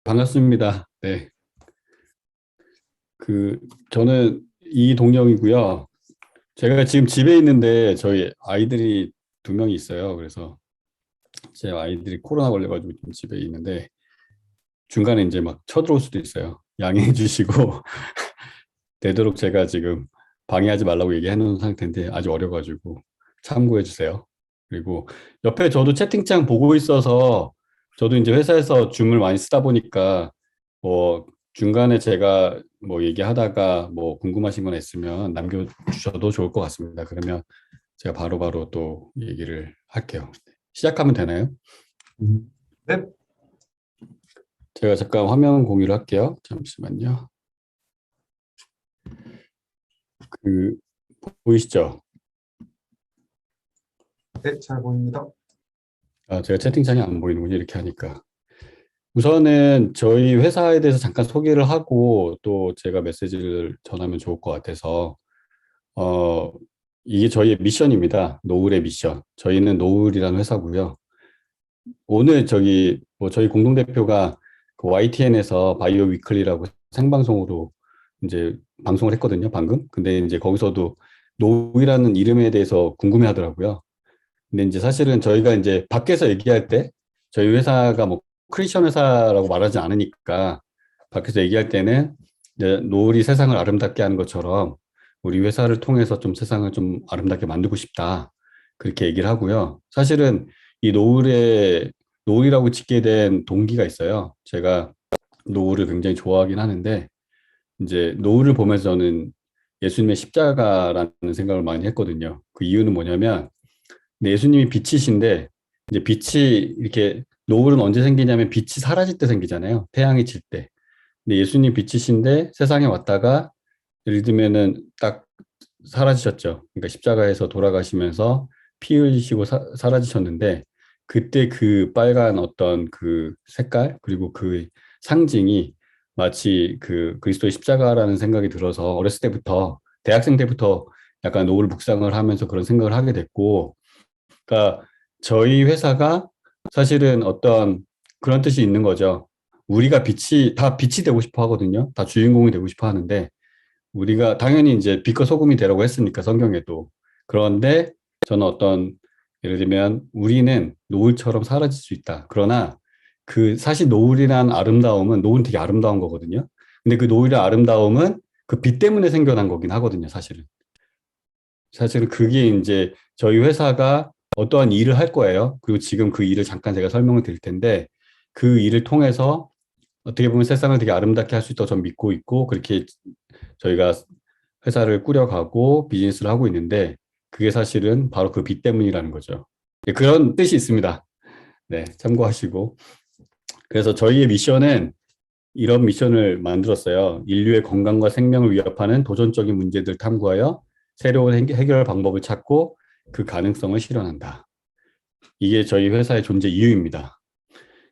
반갑습니다. 네. 그, 저는 이동영이고요. 제가 지금 집에 있는데 저희 아이들이 두 명이 있어요. 그래서 제 아이들이 코로나 걸려가지고 지금 집에 있는데 중간에 이제 막 쳐들어올 수도 있어요. 양해해 주시고 되도록 제가 지금 방해하지 말라고 얘기해 놓은 상태인데 아직 어려가지고 참고해 주세요. 그리고 옆에 저도 채팅창 보고 있어서 저도 이제 회사에서 줌을 많이 쓰다 보니까 뭐 중간에 제가 뭐 얘기하다가 뭐 궁금하신 거 있으면 남겨주셔도 좋을 것 같습니다. 그러면 제가 바로바로 또 얘기를 할게요. 시작하면 되나요? 네, 제가 잠깐 화면 공유를 할게요. 잠시만요. 그 보이시죠? 네, 잘 보입니다. 아, 제가 채팅창이 안 보이는군요. 이렇게 하니까. 우선은 저희 회사에 대해서 잠깐 소개를 하고 또 제가 메시지를 전하면 좋을 것 같아서 어, 이게 저희의 미션입니다. 노을의 미션. 저희는 노을이라는 회사고요. 오늘 저기 뭐 저희 공동대표가 그 YTN에서 바이오 위클리라고 생방송으로 이제 방송을 했거든요. 방금. 근데 이제 거기서도 노을이라는 이름에 대해서 궁금해 하더라고요. 근데 이제 사실은 저희가 이제 밖에서 얘기할 때 저희 회사가 뭐 크리스천 회사라고 말하지 않으니까 밖에서 얘기할 때는 이제 노을이 세상을 아름답게 하는 것처럼 우리 회사를 통해서 좀 세상을 좀 아름답게 만들고 싶다. 그렇게 얘기를 하고요. 사실은 이 노을이라고 짓게 된 동기가 있어요. 제가 노을을 굉장히 좋아하긴 하는데 이제 노을을 보면서 저는 예수님의 십자가라는 생각을 많이 했거든요. 그 이유는 뭐냐면 근데 예수님이 빛이신데 이제 빛이 이렇게 노을은 언제 생기냐면 빛이 사라질 때 생기잖아요. 태양이 질 때. 근데 예수님 빛이신데 세상에 왔다가 예를 들면은 딱 사라지셨죠. 그러니까 십자가에서 돌아가시면서 피 흘리시고 사라지셨는데 그때 그 빨간 어떤 그 색깔 그리고 그 상징이 마치 그 그리스도의 십자가라는 생각이 들어서 어렸을 때부터 대학생 때부터 약간 노을 묵상을 하면서 그런 생각을 하게 됐고 그러니까 저희 회사가 사실은 어떤 그런 뜻이 있는 거죠. 우리가 다 빛이 되고 싶어 하거든요. 다 주인공이 되고 싶어 하는데 우리가 당연히 이제 빛과 소금이 되라고 했으니까 성경에도. 그런데 저는 어떤 예를 들면 우리는 노을처럼 사라질 수 있다. 그러나 그 사실 노을이란 아름다움은 노을은 되게 아름다운 거거든요. 근데 그 노을의 아름다움은 그 빛 때문에 생겨난 거긴 하거든요, 사실은. 사실은 그게 이제 저희 회사가 어떠한 일을 할 거예요. 그리고 지금 그 일을 잠깐 제가 설명을 드릴 텐데 그 일을 통해서 어떻게 보면 세상을 되게 아름답게 할 수 있다고 저는 믿고 있고 그렇게 저희가 회사를 꾸려가고 비즈니스를 하고 있는데 그게 사실은 바로 그 빛 때문이라는 거죠. 네, 그런 뜻이 있습니다. 네, 참고하시고. 그래서 저희의 미션은 이런 미션을 만들었어요. 인류의 건강과 생명을 위협하는 도전적인 문제들 탐구하여 새로운 해결 방법을 찾고 그 가능성을 실현한다. 이게 저희 회사의 존재 이유입니다.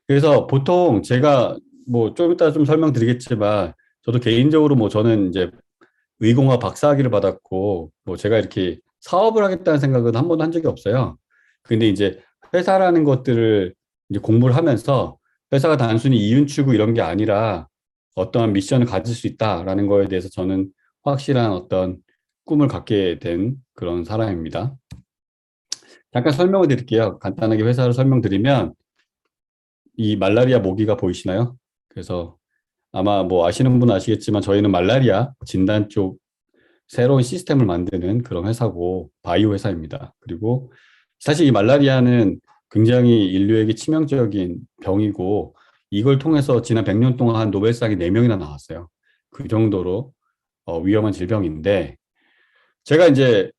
그래서 보통 제가 뭐 좀 이따 좀 설명드리겠지만 저도 개인적으로 뭐 저는 이제 의공학 박사학위를 받았고 뭐 제가 이렇게 사업을 하겠다는 생각은 한 번도 한 적이 없어요. 근데 이제 회사라는 것들을 이제 공부를 하면서 회사가 단순히 이윤 추구 이런 게 아니라 어떠한 미션을 가질 수 있다라는 거에 대해서 저는 확실한 어떤 꿈을 갖게 된 그런 사람입니다. 잠깐 설명을 드릴게요. 간단하게 회사를 설명드리면 이 말라리아 모기가 보이시나요? 그래서 아마 뭐 아시는 분은 아시겠지만 저희는 말라리아 진단 쪽 새로운 시스템을 만드는 그런 회사고 바이오 회사입니다. 그리고 사실 이 말라리아는 굉장히 인류에게 치명적인 병이고 이걸 통해서 지난 100년 동안 노벨상이 4명이나 나왔어요. 그 정도로 위험한 질병인데 제가 이제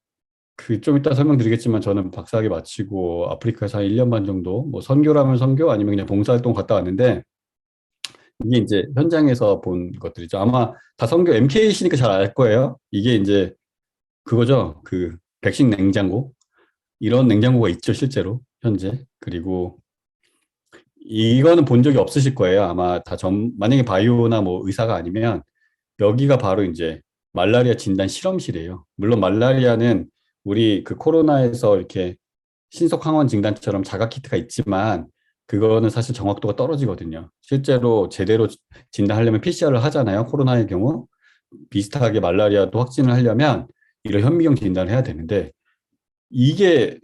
그 좀 이따 설명드리겠지만 저는 박사학위 마치고 아프리카에서 한 1년 반 정도 뭐 선교라면 선교 아니면 그냥 봉사활동 갔다 왔는데 이게 이제 현장에서 본 것들이죠. 아마 다 선교 MK이시니까 잘 알 거예요. 이게 이제 그거죠. 그 백신 냉장고. 이런 냉장고가 있죠, 실제로 현재. 그리고 이거는 본 적이 없으실 거예요. 아마 만약에 바이오나 뭐 의사가 아니면 여기가 바로 이제 말라리아 진단 실험실이에요. 물론 말라리아는 우리 그 코로나에서 이렇게 신속 항원 진단처럼 자가 키트가 있지만 그거는 사실 정확도가 떨어지거든요. 실제로 제대로 진단하려면 PCR을 하잖아요. 코로나의 경우. 비슷하게 말라리아도 확진을 하려면 이런 현미경 진단을 해야 되는데 이게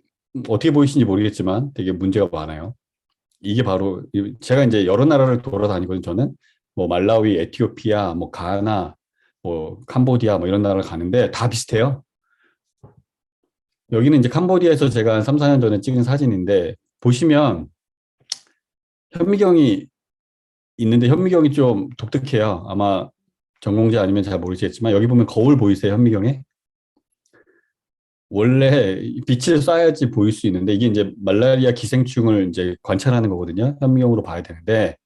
어떻게 보이시는지 모르겠지만 되게 문제가 많아요. 이게 바로 제가 이제 여러 나라를 돌아다니거든요. 저는 뭐 말라위, 에티오피아, 뭐 가나, 뭐 캄보디아 뭐 이런 나라를 가는데 다 비슷해요. 여기는 이제 캄보디아에서 제가 한 3, 4년 전에 찍은 사진인데 보시면 현미경이 있는데 현미경이 좀 독특해요. 아마 전공자 아니면 잘 모르시겠지만 여기 보면 거울 보이세요? 현미경에? 원래 빛을 쏴야지 보일 수 있는데 이게 이제 말라리아 기생충을 이제 관찰하는 거거든요. 현미경으로 봐야 되는데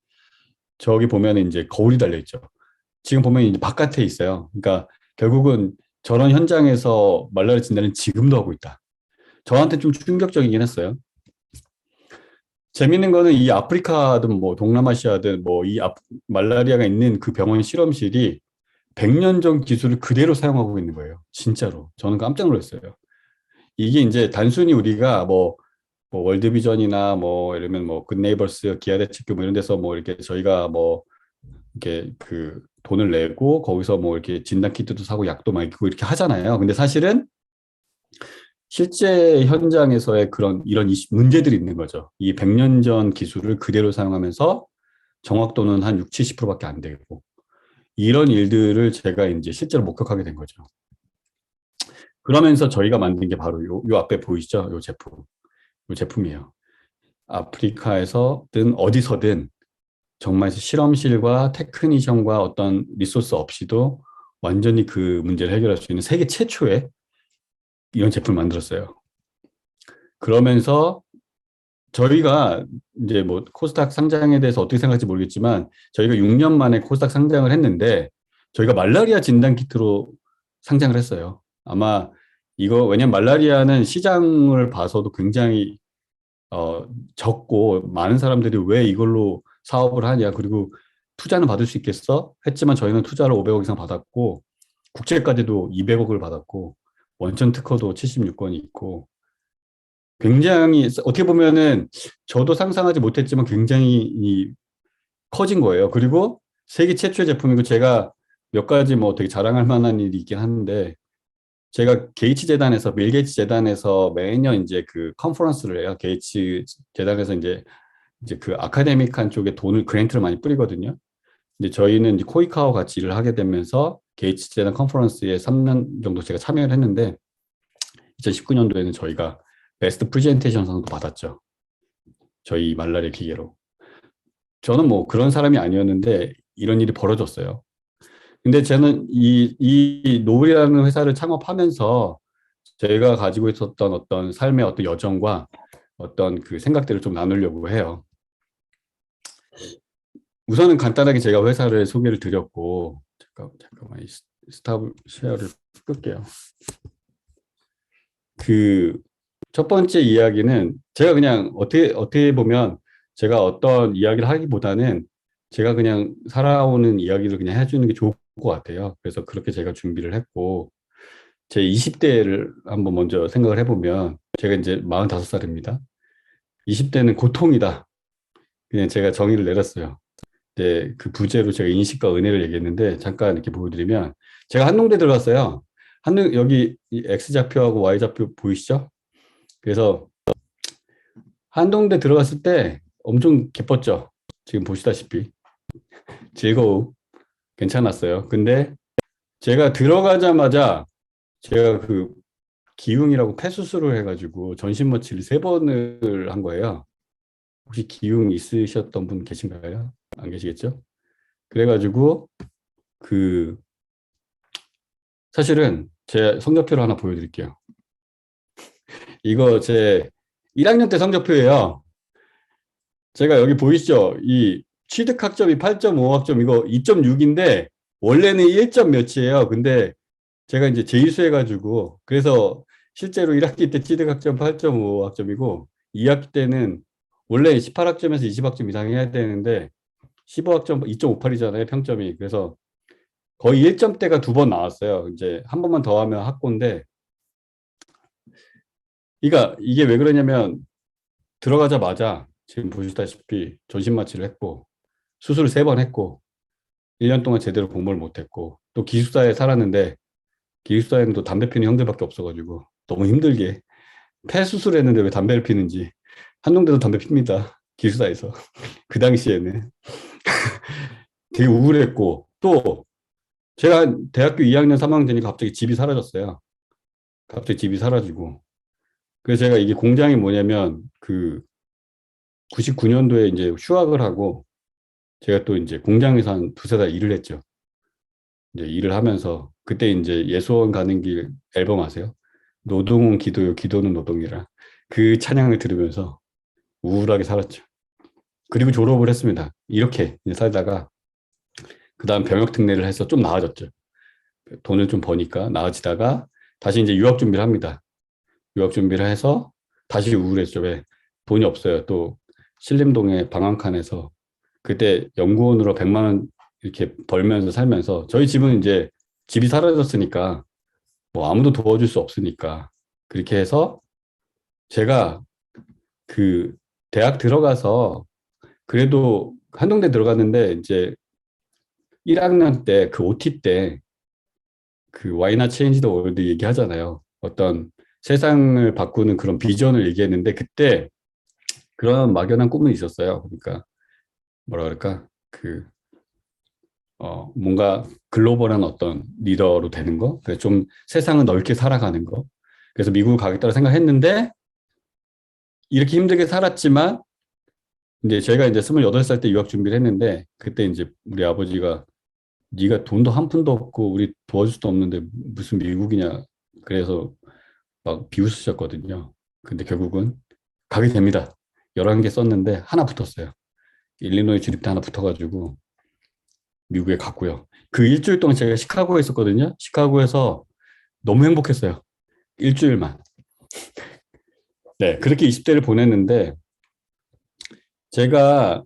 저기 보면 이제 거울이 달려 있죠. 지금 보면 이제 바깥에 있어요. 그러니까 결국은 저런 현장에서 말라리아 진단을 지금도 하고 있다. 저한테 좀 충격적이긴 했어요. 재밌는 거는 이 아프리카든 뭐 동남아시아든 뭐 이 말라리아가 있는 그 병원 실험실이 100년 전 기술을 그대로 사용하고 있는 거예요. 진짜로. 저는 깜짝 놀랐어요. 이게 이제 단순히 우리가 뭐 월드비전이나 뭐 이러면 뭐 굿네이버스, 기아대책교 뭐 이런 데서 뭐 이렇게 저희가 뭐 이렇게 그 돈을 내고 거기서 뭐 이렇게 진단 키트도 사고 약도 맡기고 이렇게 하잖아요. 근데 사실은 실제 현장에서의 그런 이런 문제들이 있는 거죠. 이 100년 전 기술을 그대로 사용하면서 정확도는 한 6, 70%밖에 안 되고 이런 일들을 제가 이제 실제로 목격하게 된 거죠. 그러면서 저희가 만든 게 바로 요 앞에 보이시죠? 요 제품. 요 제품이에요. 아프리카에서든 어디서든 정말 실험실과 테크니션과 어떤 리소스 없이도 완전히 그 문제를 해결할 수 있는 세계 최초의 이런 제품을 만들었어요. 그러면서 저희가 이제 뭐 코스닥 상장에 대해서 어떻게 생각할지 모르겠지만 저희가 6년 만에 코스닥 상장을 했는데 저희가 말라리아 진단 키트로 상장을 했어요. 아마 이거 왜냐면 말라리아는 시장을 봐서도 굉장히 적고 많은 사람들이 왜 이걸로 사업을 하냐 그리고 투자는 받을 수 있겠어? 했지만 저희는 투자를 500억 이상 받았고 국채까지도 200억을 받았고 원천 특허도 76건이 있고 굉장히 어떻게 보면은 저도 상상하지 못했지만 굉장히 커진 거예요. 그리고 세계 최초의 제품이고 제가 몇 가지 뭐 되게 자랑할 만한 일이 있긴 한데 제가 게이츠 재단에서 빌 게이츠 재단에서 매년 이제 그 컨퍼런스를 해요. 게이츠 재단에서 이제 그 아카데믹한 쪽에 돈을 그랜트를 많이 뿌리거든요. 근데 저희는 이제 코이카와 같이 일을 하게 되면서 게이츠 재단 컨퍼런스에 3년 정도 제가 참여를 했는데 2019년도에는 저희가 베스트 프레젠테이션 상도 받았죠. 저희 말라리아 기계로. 저는 뭐 그런 사람이 아니었는데 이런 일이 벌어졌어요. 근데 저는 이 노블이라는 회사를 창업하면서 저희가 가지고 있었던 어떤 삶의 어떤 여정과 어떤 그 생각들을 좀 나누려고 해요. 우선은 간단하게 제가 회사를 소개를 드렸고, 잠깐만, 스탑 쉐어를 끌게요. 그, 첫 번째 이야기는 제가 그냥 어떻게 보면 제가 어떤 이야기를 하기보다는 제가 그냥 살아오는 이야기를 그냥 해주는 게 좋을 것 같아요. 그래서 그렇게 제가 준비를 했고, 제 20대를 한번 먼저 생각을 해보면 제가 이제 45살입니다. 20대는 고통이다. 그냥 제가 정의를 내렸어요. 이제 그 부제로 제가 인식과 은혜를 얘기했는데 잠깐 이렇게 보여드리면 제가 한동대 들어갔어요. 여기 이 X좌표하고 Y좌표 보이시죠? 그래서 한동대 들어갔을 때 엄청 기뻤죠. 지금 보시다시피 즐거움 괜찮았어요. 근데 제가 들어가자마자 제가 그 기흉이라고 폐수술을 해가지고 전신 마취를 3번을 한 거예요. 혹시 기흉 있으셨던 분 계신가요? 안 계시겠죠? 그래가지고 그 사실은 제 성적표를 하나 보여드릴게요. 이거 제 1학년 때 성적표예요. 제가 여기 보이시죠? 이 취득 학점이 8.5학점 이거 2.6인데 원래는 1점 몇이에요. 근데 제가 이제 재이수해가지고 그래서 실제로 1학기 때 취득 학점 8.5학점이고 2학기 때는 원래 18학점에서 20학점 이상 해야 되는데 15학점 2.58이잖아요. 평점이. 그래서 거의 1점대가 2번 나왔어요. 이제 한 번만 더 하면 학고인데 그러니까 이게 왜 그러냐면 들어가자마자 지금 보시다시피 전신 마취를 했고 수술을 3번 했고 1년 동안 제대로 공부를 못했고 또 기숙사에 살았는데 기숙사에는 또 담배 피는 형들밖에 없어가지고 너무 힘들게 폐 수술했는데 왜 담배를 피는지 한동대도 담배 핍니다. 기숙사에서. 그 당시에는 되게 우울했고 또 제가 대학교 2학년 3학년 되니까 갑자기 집이 사라졌어요. 갑자기 집이 사라지고 그래서 제가 이게 공장이 뭐냐면 그 99년도에 이제 휴학을 하고 제가 또 이제 공장에서 한 두세 달 일을 했죠. 이제 일을 하면서 그때 이제 예수원 가는 길 앨범 아세요? 노동은 기도요, 기도는 노동이라. 그 찬양을 들으면서 우울하게 살았죠. 그리고 졸업을 했습니다. 이렇게 이제 살다가 그 다음 병역 특례를 해서 좀 나아졌죠. 돈을 좀 버니까 나아지다가 다시 이제 유학 준비를 합니다. 유학 준비를 해서 다시 우울했죠. 왜? 돈이 없어요. 또 신림동의 방한칸에서 그때 연구원으로 100만 원 이렇게 벌면서 살면서 저희 집은 이제 집이 사라졌으니까 뭐 아무도 도와줄 수 없으니까 그렇게 해서 제가 그 대학 들어가서 그래도 한동대 들어갔는데 이제 1학년 때 그 OT 때 그 Why Not Change the World 얘기하잖아요. 어떤 세상을 바꾸는 그런 비전을 얘기했는데 그때 그런 막연한 꿈은 있었어요. 그러니까 뭐라 그럴까 그 뭔가 글로벌한 어떤 리더로 되는 거, 그래서 좀 세상을 넓게 살아가는 거. 그래서 미국을 가겠다고 생각했는데 이렇게 힘들게 살았지만 이제 제가 이제 28살 때 유학 준비를 했는데 그때 이제 우리 아버지가 네가 돈도 한 푼도 없고 우리 도와줄 수도 없는데 무슨 미국이냐 그래서 막 비웃으셨거든요. 근데 결국은 가게 됩니다. 11개 썼는데 하나 붙었어요. 일리노이 주립대 하나 붙어가지고 미국에 갔고요. 그 일주일 동안 제가 시카고에 있었거든요. 시카고에서 너무 행복했어요. 일주일만. 네, 그렇게 20대를 보냈는데 제가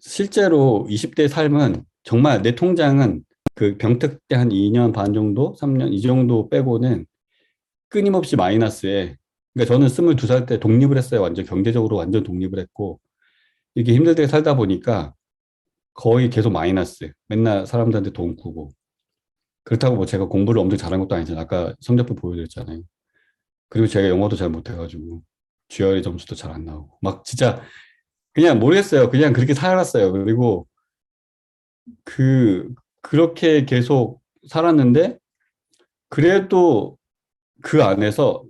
실제로 20대 삶은 정말 내 통장은 그 병특 때 한 2년 반 정도, 3년 이 정도 빼고는 끊임없이 마이너스에 그러니까 저는 22살 때 독립을 했어요. 완전 경제적으로 완전 독립을 했고 이렇게 힘들게 살다 보니까 거의 계속 마이너스. 맨날 사람들한테 돈 꾸고. 그렇다고 뭐 제가 공부를 엄청 잘한 것도 아니잖아요. 아까 성적표 보여드렸잖아요. 그리고 제가 영어도 잘 못해가지고 GRE 점수도 잘 안 나오고 막 진짜 그냥 모르겠어요. 그냥 그렇게 살았어요. 그리고 그 그렇게 계속 살았는데 그래도 그 안에서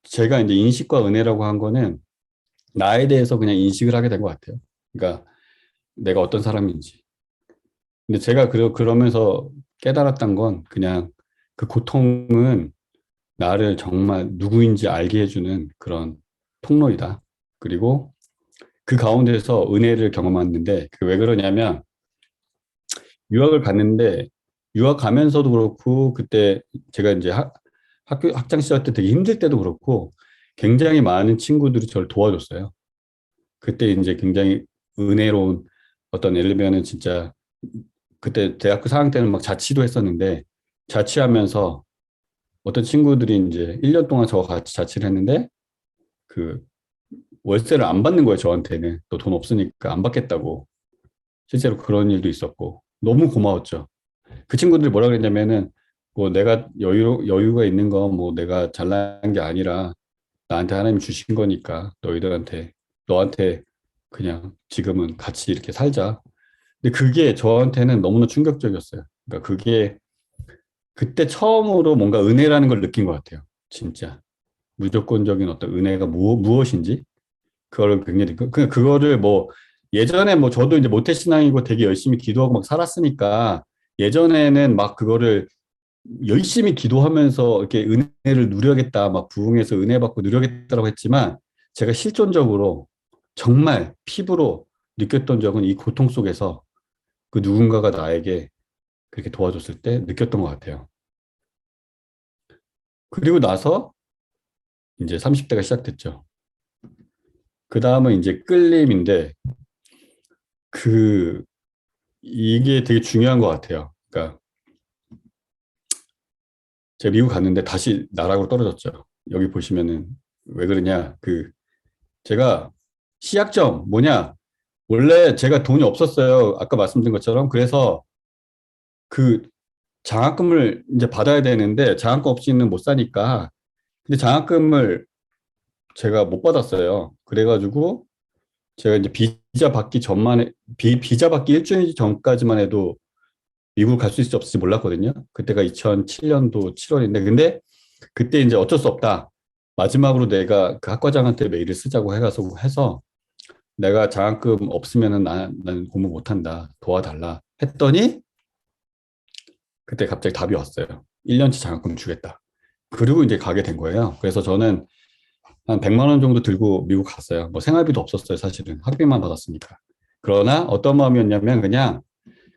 제가 이제 인식과 은혜라고 한 거는 나에 대해서 그냥 인식을 하게 된 것 같아요. 그러니까 내가 어떤 사람인지. 근데 제가 그러면서 깨달았던 건 그냥 그 고통은 나를 정말 누구인지 알게 해주는 그런 통로이다. 그리고 그 가운데서 은혜를 경험했는데 그 왜 그러냐면 유학을 갔는데 유학 가면서도 그렇고 그때 제가 이제 학교 학창 시절 때 되게 힘들 때도 그렇고 굉장히 많은 친구들이 저를 도와줬어요. 그때 이제 굉장히 은혜로운 어떤 예를 들면은 진짜 그때 대학교 4학년 때는 막 자취도 했었는데 자취하면서 어떤 친구들이 이제 1년 동안 저와 같이 자취를 했는데 그 월세를 안 받는 거예요, 저한테는. 또 돈 없으니까 안 받겠다고. 실제로 그런 일도 있었고 너무 고마웠죠. 그 친구들이 뭐라 그랬냐면은 뭐 내가 여유가 있는 건 뭐 내가 잘난 게 아니라 나한테 하나님이 주신 거니까 너한테 그냥 지금은 같이 이렇게 살자. 근데 그게 저한테는 너무나 충격적이었어요. 그러니까 그게 그때 처음으로 뭔가 은혜라는 걸 느낀 것 같아요. 진짜. 무조건적인 어떤 은혜가 무엇인지 그거를 굉장히 그거를 뭐 예전에 뭐 저도 이제 모태신앙이고 되게 열심히 기도하고 막 살았으니까 예전에는 막 그거를 열심히 기도하면서 이렇게 은혜를 누려야겠다 막 부흥해서 은혜 받고 누려야겠다라고 했지만 제가 실존적으로 정말 피부로 느꼈던 적은 이 고통 속에서 그 누군가가 나에게 그렇게 도와줬을 때 느꼈던 것 같아요. 그리고 나서 이제 30대가 시작됐죠. 그 다음은 이제 끌림인데 그 이게 되게 중요한 것 같아요. 그러니까 제가 미국 갔는데 다시 나락으로 떨어졌죠. 여기 보시면은 왜 그러냐? 그 제가 시약점 뭐냐? 원래 제가 돈이 없었어요. 아까 말씀드린 것처럼. 그래서 그 장학금을 이제 받아야 되는데 장학금 없이는 못 사니까. 근데 장학금을 제가 못 받았어요. 그래가지고 제가 이제 비자 받기 전만에 비자 받기 일주일 전까지만 해도 미국 갈 수 있을지 없을지 몰랐거든요. 그때가 2007년도 7월인데 근데 그때 이제 어쩔 수 없다. 마지막으로 내가 그 학과장한테 메일을 쓰자고 해가지고 해서 내가 장학금 없으면은 나는 공부 못한다. 도와달라. 했더니 그때 갑자기 답이 왔어요. 1년치 장학금 주겠다. 그리고 이제 가게 된 거예요. 그래서 저는 한 100만 원 정도 들고 미국 갔어요. 뭐 생활비도 없었어요, 사실은. 학비만 받았으니까. 그러나 어떤 마음이었냐면 그냥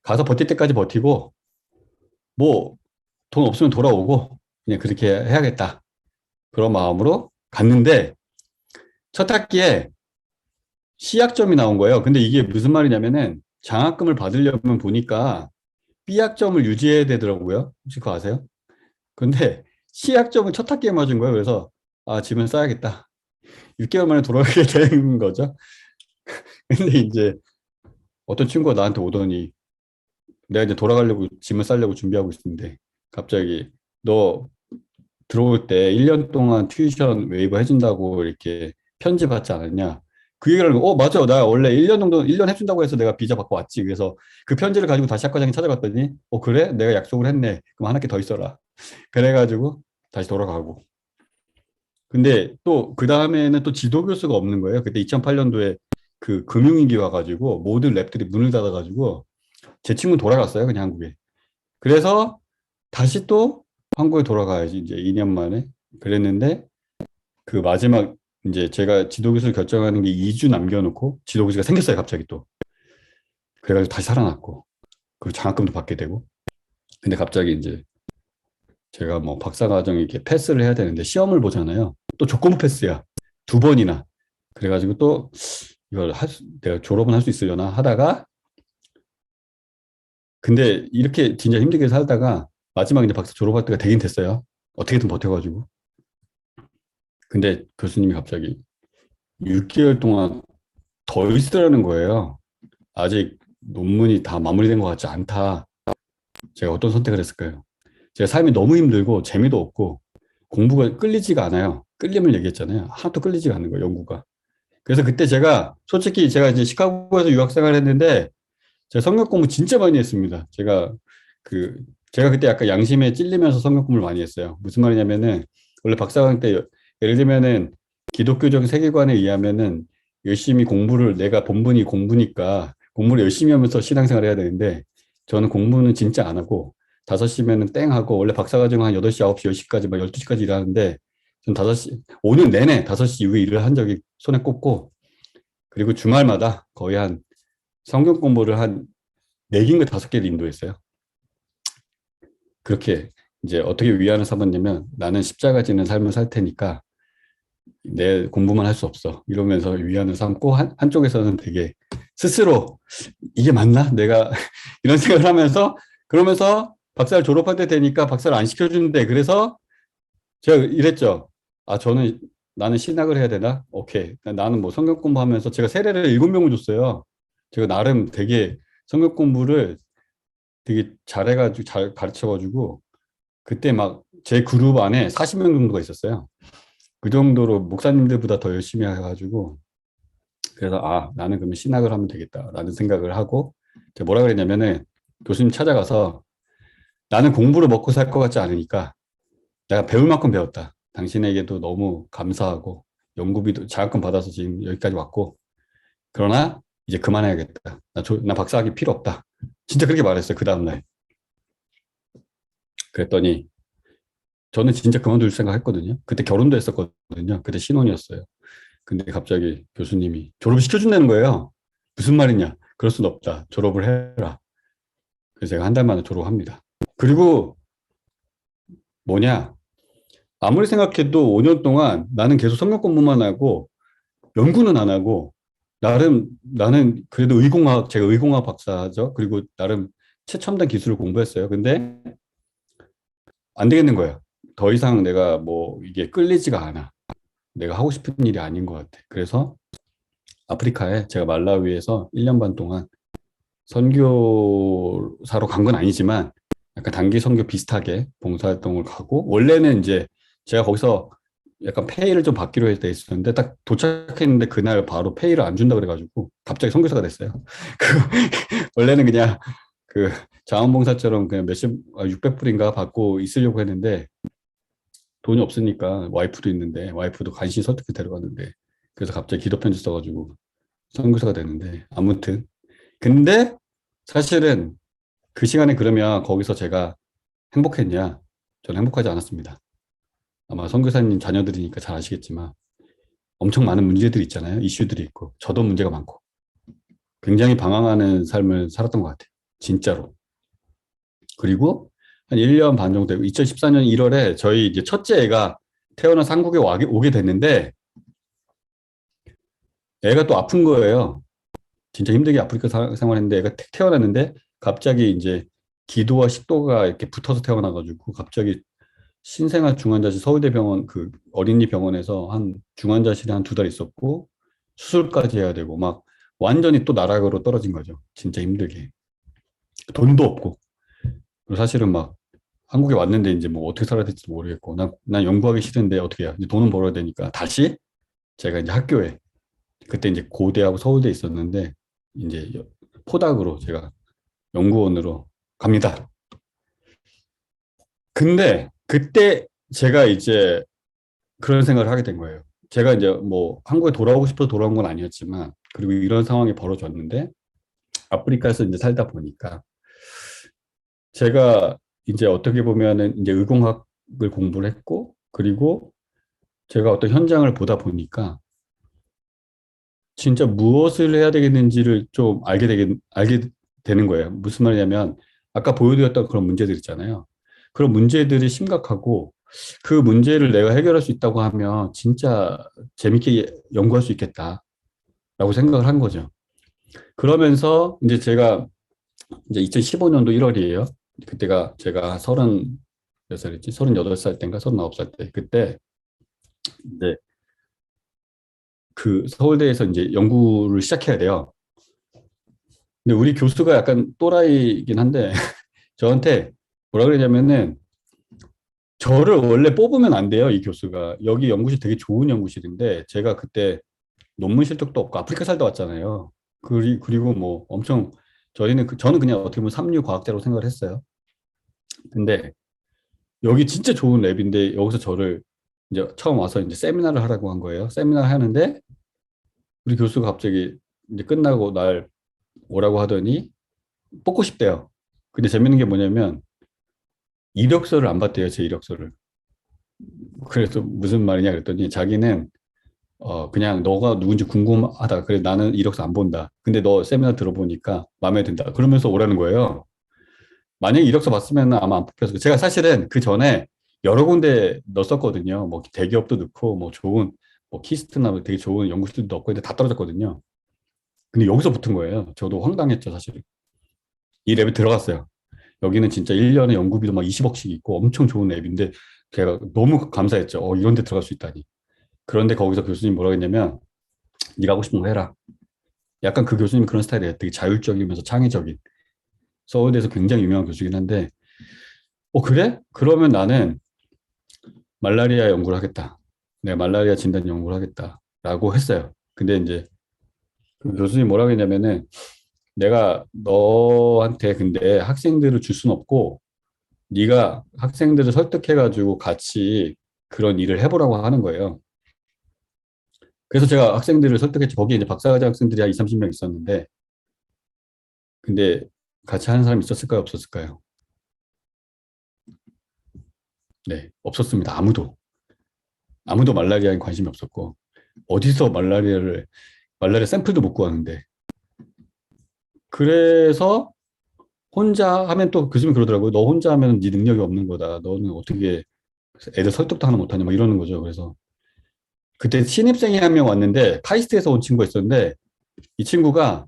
가서 버틸 때까지 버티고 뭐 돈 없으면 돌아오고 그냥 그렇게 해야겠다. 그런 마음으로 갔는데 첫 학기에 C학점이 나온 거예요. 근데 이게 무슨 말이냐면은 장학금을 받으려면 보니까 B학점을 유지해야 되더라고요. 혹시 그거 아세요? 근데 C학점은 첫 학기에 맞은 거예요. 그래서 아, 집은 써야겠다. 6개월 만에 돌아가게 된 거죠. 근데 이제 어떤 친구가 나한테 오더니 내가 이제 돌아가려고 짐을 싸려고 준비하고 있는데 갑자기 너 들어올 때 1년 동안 튜이션 웨이버 해준다고 이렇게 편지 받지 않았냐? 그 얘기를 하고, 맞아. 나 원래 1년 정도, 1년 해준다고 해서 내가 비자 받고 왔지. 그래서 그 편지를 가지고 다시 학과장에 찾아갔더니, 그래? 내가 약속을 했네. 그럼 한 학기 더 있어라. 그래가지고 다시 돌아가고. 근데 또 그 다음에는 또 지도교수가 없는 거예요. 그때 2008년도에 그 금융위기 와가지고 모든 랩들이 문을 닫아가지고 제 친구 돌아갔어요. 그냥 한국에. 그래서 다시 또 한국에 돌아가야지. 이제 2년 만에. 그랬는데 그 마지막 이제 제가 지도교수를 결정하는 게 2주 남겨놓고 지도교수가 생겼어요. 갑자기 또. 그래가지고 다시 살아났고. 그리고 장학금도 받게 되고. 근데 갑자기 이제 제가 뭐 박사과정 이렇게 패스를 해야 되는데 시험을 보잖아요. 또 조건부 패스야. 2번이나. 그래가지고 또 이걸 내가 졸업은 할 수 있으려나 하다가 근데 이렇게 진짜 힘들게 살다가 마지막 이제 박사 졸업할 때가 되긴 됐어요. 어떻게든 버텨가지고. 근데 교수님이 갑자기 6개월 동안 더 있으라는 거예요. 아직 논문이 다 마무리된 것 같지 않다. 제가 어떤 선택을 했을까요? 제가 삶이 너무 힘들고 재미도 없고 공부가 끌리지가 않아요. 끌림을 얘기했잖아요. 하나도 끌리지가 않는 거예요, 연구가. 그래서 그때 제가 솔직히 제가 이제 시카고에서 유학 생활을 했는데 제가 성역 공부 진짜 많이 했습니다. 그 제가 그때 약간 양심에 찔리면서 성역 공부를 많이 했어요. 무슨 말이냐면은 원래 박사과정 때 예를 들면은 기독교적 세계관에 의하면은 열심히 공부를 내가 본분이 공부니까 공부를 열심히 하면서 신앙생활을 해야 되는데 저는 공부는 진짜 안 하고 5시면은 땡 하고 원래 박사과정 한 8시, 9시, 10시까지 막 12시까지 일하는데 전 5시 5년 내내 5시 이후에 일을 한 적이 손에 꼽고 그리고 주말마다 거의 한 성경 공부를 한 4개인가 5개를 인도했어요. 그렇게 이제 어떻게 위안을 삼았냐면 나는 십자가 지는 삶을 살 테니까 내 공부만 할 수 없어. 이러면서 위안을 삼고 한쪽에서는 되게 스스로 이게 맞나? 내가 이런 생각을 하면서 그러면서 박사를 졸업할 때 되니까 박사를 안 시켜주는데 그래서 제가 이랬죠. 아, 나는 신학을 해야 되나? 오케이. 나는 뭐 성경 공부하면서 제가 세례를 7명을 줬어요. 제가 나름 되게 성경 공부를 되게 잘해가지고 잘 가르쳐가지고 그때 막 제 그룹 안에 40명 정도가 있었어요. 그 정도로 목사님들보다 더 열심히 해가지고 그래서 아 나는 그러면 신학을 하면 되겠다라는 생각을 하고 제가 뭐라 그랬냐면은 교수님 찾아가서 나는 공부를 먹고 살 것 같지 않으니까 내가 배울 만큼 배웠다. 당신에게도 너무 감사하고 연구비도 장학금 받아서 지금 여기까지 왔고 그러나 이제 그만해야겠다. 나 박사학위 필요 없다. 진짜 그렇게 말했어요. 그 다음날. 그랬더니 저는 진짜 그만둘 생각했거든요. 그때 결혼도 했었거든요. 그때 신혼이었어요. 근데 갑자기 교수님이 졸업을 시켜준다는 거예요. 무슨 말이냐? 그럴 순 없다. 졸업을 해라. 그래서 제가 한 달 만에 졸업합니다. 그리고 뭐냐? 아무리 생각해도 5년 동안 나는 계속 성역 공부만 하고 연구는 안 하고 나는 그래도 제가 의공학 박사죠. 그리고 나름 최첨단 기술을 공부했어요. 근데 안 되겠는 거예요. 더 이상 내가 뭐 이게 끌리지가 않아. 내가 하고 싶은 일이 아닌 것 같아. 그래서 아프리카에 제가 말라위에서 1년 반 동안 선교사로 간 건 아니지만 약간 단기 선교 비슷하게 봉사활동을 가고 원래는 이제 제가 거기서 약간 페이를 좀 받기로 돼 있었는데 딱 도착했는데 그날 바로 페이를 안 준다 그래가지고 갑자기 선교사가 됐어요. 그 원래는 그냥 그 자원봉사처럼 그냥 600불인가 받고 있으려고 했는데 돈이 없으니까 와이프도 있는데 와이프도 간신히 설득해 데려갔는데 그래서 갑자기 기도 편지 써가지고 선교사가 됐는데 아무튼 근데 사실은 그 시간에 그러면 거기서 제가 행복했냐? 저는 행복하지 않았습니다. 아마 선교사님 자녀들이니까 잘 아시겠지만 엄청 많은 문제들이 있잖아요. 이슈들이 있고 저도 문제가 많고 굉장히 방황하는 삶을 살았던 것 같아요. 진짜로. 그리고 한 1년 반 정도 되고 2014년 1월에 저희 이제 첫째 애가 태어나서 한국에 오게 됐는데 애가 또 아픈 거예요. 진짜 힘들게 아프리카 생활했는데 애가 태어났는데 갑자기 이제 기도와 식도가 이렇게 붙어서 태어나가지고 갑자기 신생아 중환자실 서울대병원 그 어린이 병원에서 한 중환자실에 한 2달 있었고 수술까지 해야 되고 막 완전히 또 나락으로 떨어진 거죠. 진짜 힘들게. 돈도 없고. 그리고 사실은 막 한국에 왔는데 이제 뭐 어떻게 살아야 될지 모르겠고 난 연구하기 싫은데 어떻게 해야 이제 돈은 벌어야 되니까 다시 제가 이제 학교에 그때 이제 고대하고 서울대에 있었는데 이제 포닥으로 제가 연구원으로 갑니다. 근데 그때 제가 이제 그런 생각을 하게 된 거예요. 제가 이제 뭐 한국에 돌아오고 싶어서 돌아온 건 아니었지만 그리고 이런 상황이 벌어졌는데 아프리카에서 이제 살다 보니까 제가 이제 어떻게 보면은 이제 의공학을 공부를 했고 그리고 제가 어떤 현장을 보다 보니까 진짜 무엇을 해야 되겠는지를 좀 알게 되는 거예요. 무슨 말이냐면 아까 보여드렸던 그런 문제들 있잖아요. 그런 문제들이 심각하고 그 문제를 내가 해결할 수 있다고 하면 진짜 재밌게 연구할 수 있겠다라고 생각을 한 거죠. 그러면서 이제 제가 이제 2015년도 1월이에요. 그때가 제가 몇 살이지? 38살 때인가 39살 때. 그때 이제 그 서울대에서 이제 연구를 시작해야 돼요. 근데 우리 교수가 약간 또라이긴 한데 저한테 뭐라 그러냐면은 저를 원래 뽑으면 안 돼요, 이 교수가. 여기 연구실 되게 좋은 연구실인데 제가 그때 논문 실력도 없고 아프리카 살다 왔잖아요. 그리고 뭐 엄청 저는 그냥 어떻게 보면 삼류 과학자로 생각을 했어요. 근데 여기 진짜 좋은 랩인데 여기서 저를 이제 처음 와서 이제 세미나를 하라고 한 거예요. 세미나를 하는데 우리 교수가 갑자기 이제 끝나고 날 오라고 하더니 뽑고 싶대요. 근데 재밌는 게 뭐냐면 이력서를 안 봤대요, 제 이력서를. 그래서 무슨 말이냐 그랬더니 자기는 그냥 너가 누군지 궁금하다. 그래 나는 이력서 안 본다. 근데 너 세미나 들어보니까 마음에 든다. 그러면서 오라는 거예요. 만약에 이력서 봤으면 아마 안 뽑혔을 거예요. 제가 사실은 그 전에 여러 군데 넣었었거든요. 뭐 대기업도 넣고 뭐 좋은 뭐 키스트나 뭐 되게 좋은 연구실도 넣고 근데 다 떨어졌거든요. 근데 여기서 붙은 거예요. 저도 황당했죠, 사실. 이 랩에 들어갔어요. 여기는 진짜 1년에 연구비도 막 20억씩 있고 엄청 좋은 앱인데 제가 너무 감사했죠. 이런 데 들어갈 수 있다니. 그런데 거기서 교수님 뭐라고 했냐면 네가 하고 싶은 거 해라. 약간 그 교수님 그런 스타일이에요. 되게 자율적이면서 창의적인. 서울대에서 굉장히 유명한 교수긴 한데 그래? 그러면 나는 말라리아 연구를 하겠다. 내가 말라리아 진단 연구를 하겠다라고 했어요. 근데 이제 그 교수님 뭐라고 했냐면은 내가 너한테 근데 학생들을 줄 순 없고 네가 학생들을 설득해가지고 같이 그런 일을 해보라고 하는 거예요. 그래서 제가 학생들을 설득했죠. 거기 이제 박사과정 학생들이 한 2, 30명 있었는데 근데 같이 하는 사람이 있었을까요? 없었을까요? 네, 없었습니다. 아무도 말라리아에 관심이 없었고 어디서 말라리아 샘플도 못 구하는데 그래서 혼자 하면 또 교수님이 그러더라고요. 너 혼자 하면 네 능력이 없는 거다. 너는 어떻게 애들 설득도 하나 못하냐 막 이러는 거죠. 그래서 그때 신입생이 한 명 왔는데 카이스트에서 온 친구가 있었는데 이 친구가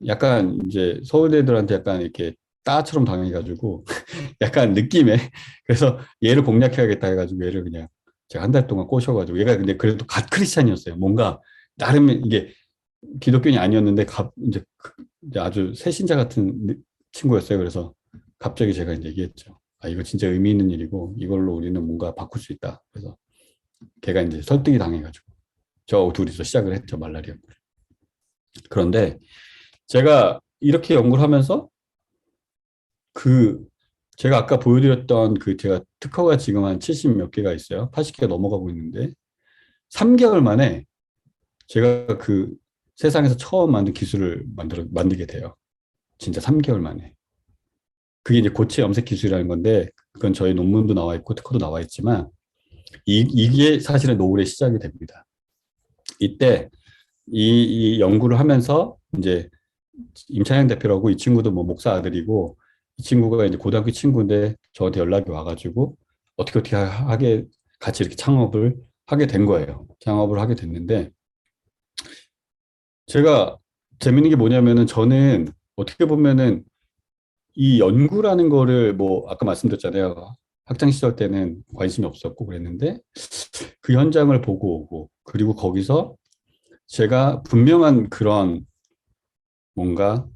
약간 이제 서울대들한테 약간 이렇게 따처럼 당해가지고 약간 느낌에 그래서 얘를 공략해야겠다 해가지고 얘를 그냥 제가 한 달 동안 꼬셔가지고 얘가 근데 그래도 갓 크리스찬이었어요. 뭔가 나름 이게 기독교인이 아니었는데 이제 아주 새신자 같은 친구였어요. 그래서 갑자기 제가 이제 얘기했죠. 아, 이거 진짜 의미 있는 일이고 이걸로 우리는 뭔가 바꿀 수 있다. 그래서 걔가 이제 설득이 당해가지고 저 둘이서 시작을 했죠, 말라리아. 그런데 제가 이렇게 연구를 하면서 그 제가 아까 보여드렸던 그 제가 특허가 지금 한 70 몇 개가 있어요. 80개가 넘어가고 있는데 3개월 만에 제가 그 세상에서 처음 만든 기술을 만들게 돼요. 진짜 3개월 만에. 그게 이제 고체 염색 기술이라는 건데 그건 저희 논문도 나와 있고 특허도 나와 있지만 이게 사실은 노을의 시작이 됩니다. 이때 이 연구를 하면서 이제 임찬영 대표라고 이 친구도 뭐 목사 아들이고 이 친구가 이제 고등학교 친구인데 저한테 연락이 와가지고 어떻게 하게 같이 이렇게 창업을 하게 된 거예요. 창업을 하게 됐는데 제가 재밌는 게 뭐냐면은 저는 어떻게 보면은 이 연구라는 거를 뭐 아까 말씀드렸잖아요. 학창 시절 때는 관심이 없었고 그랬는데 그 현장을 보고 오고 그리고 거기서 제가 분명한 그런 뭔가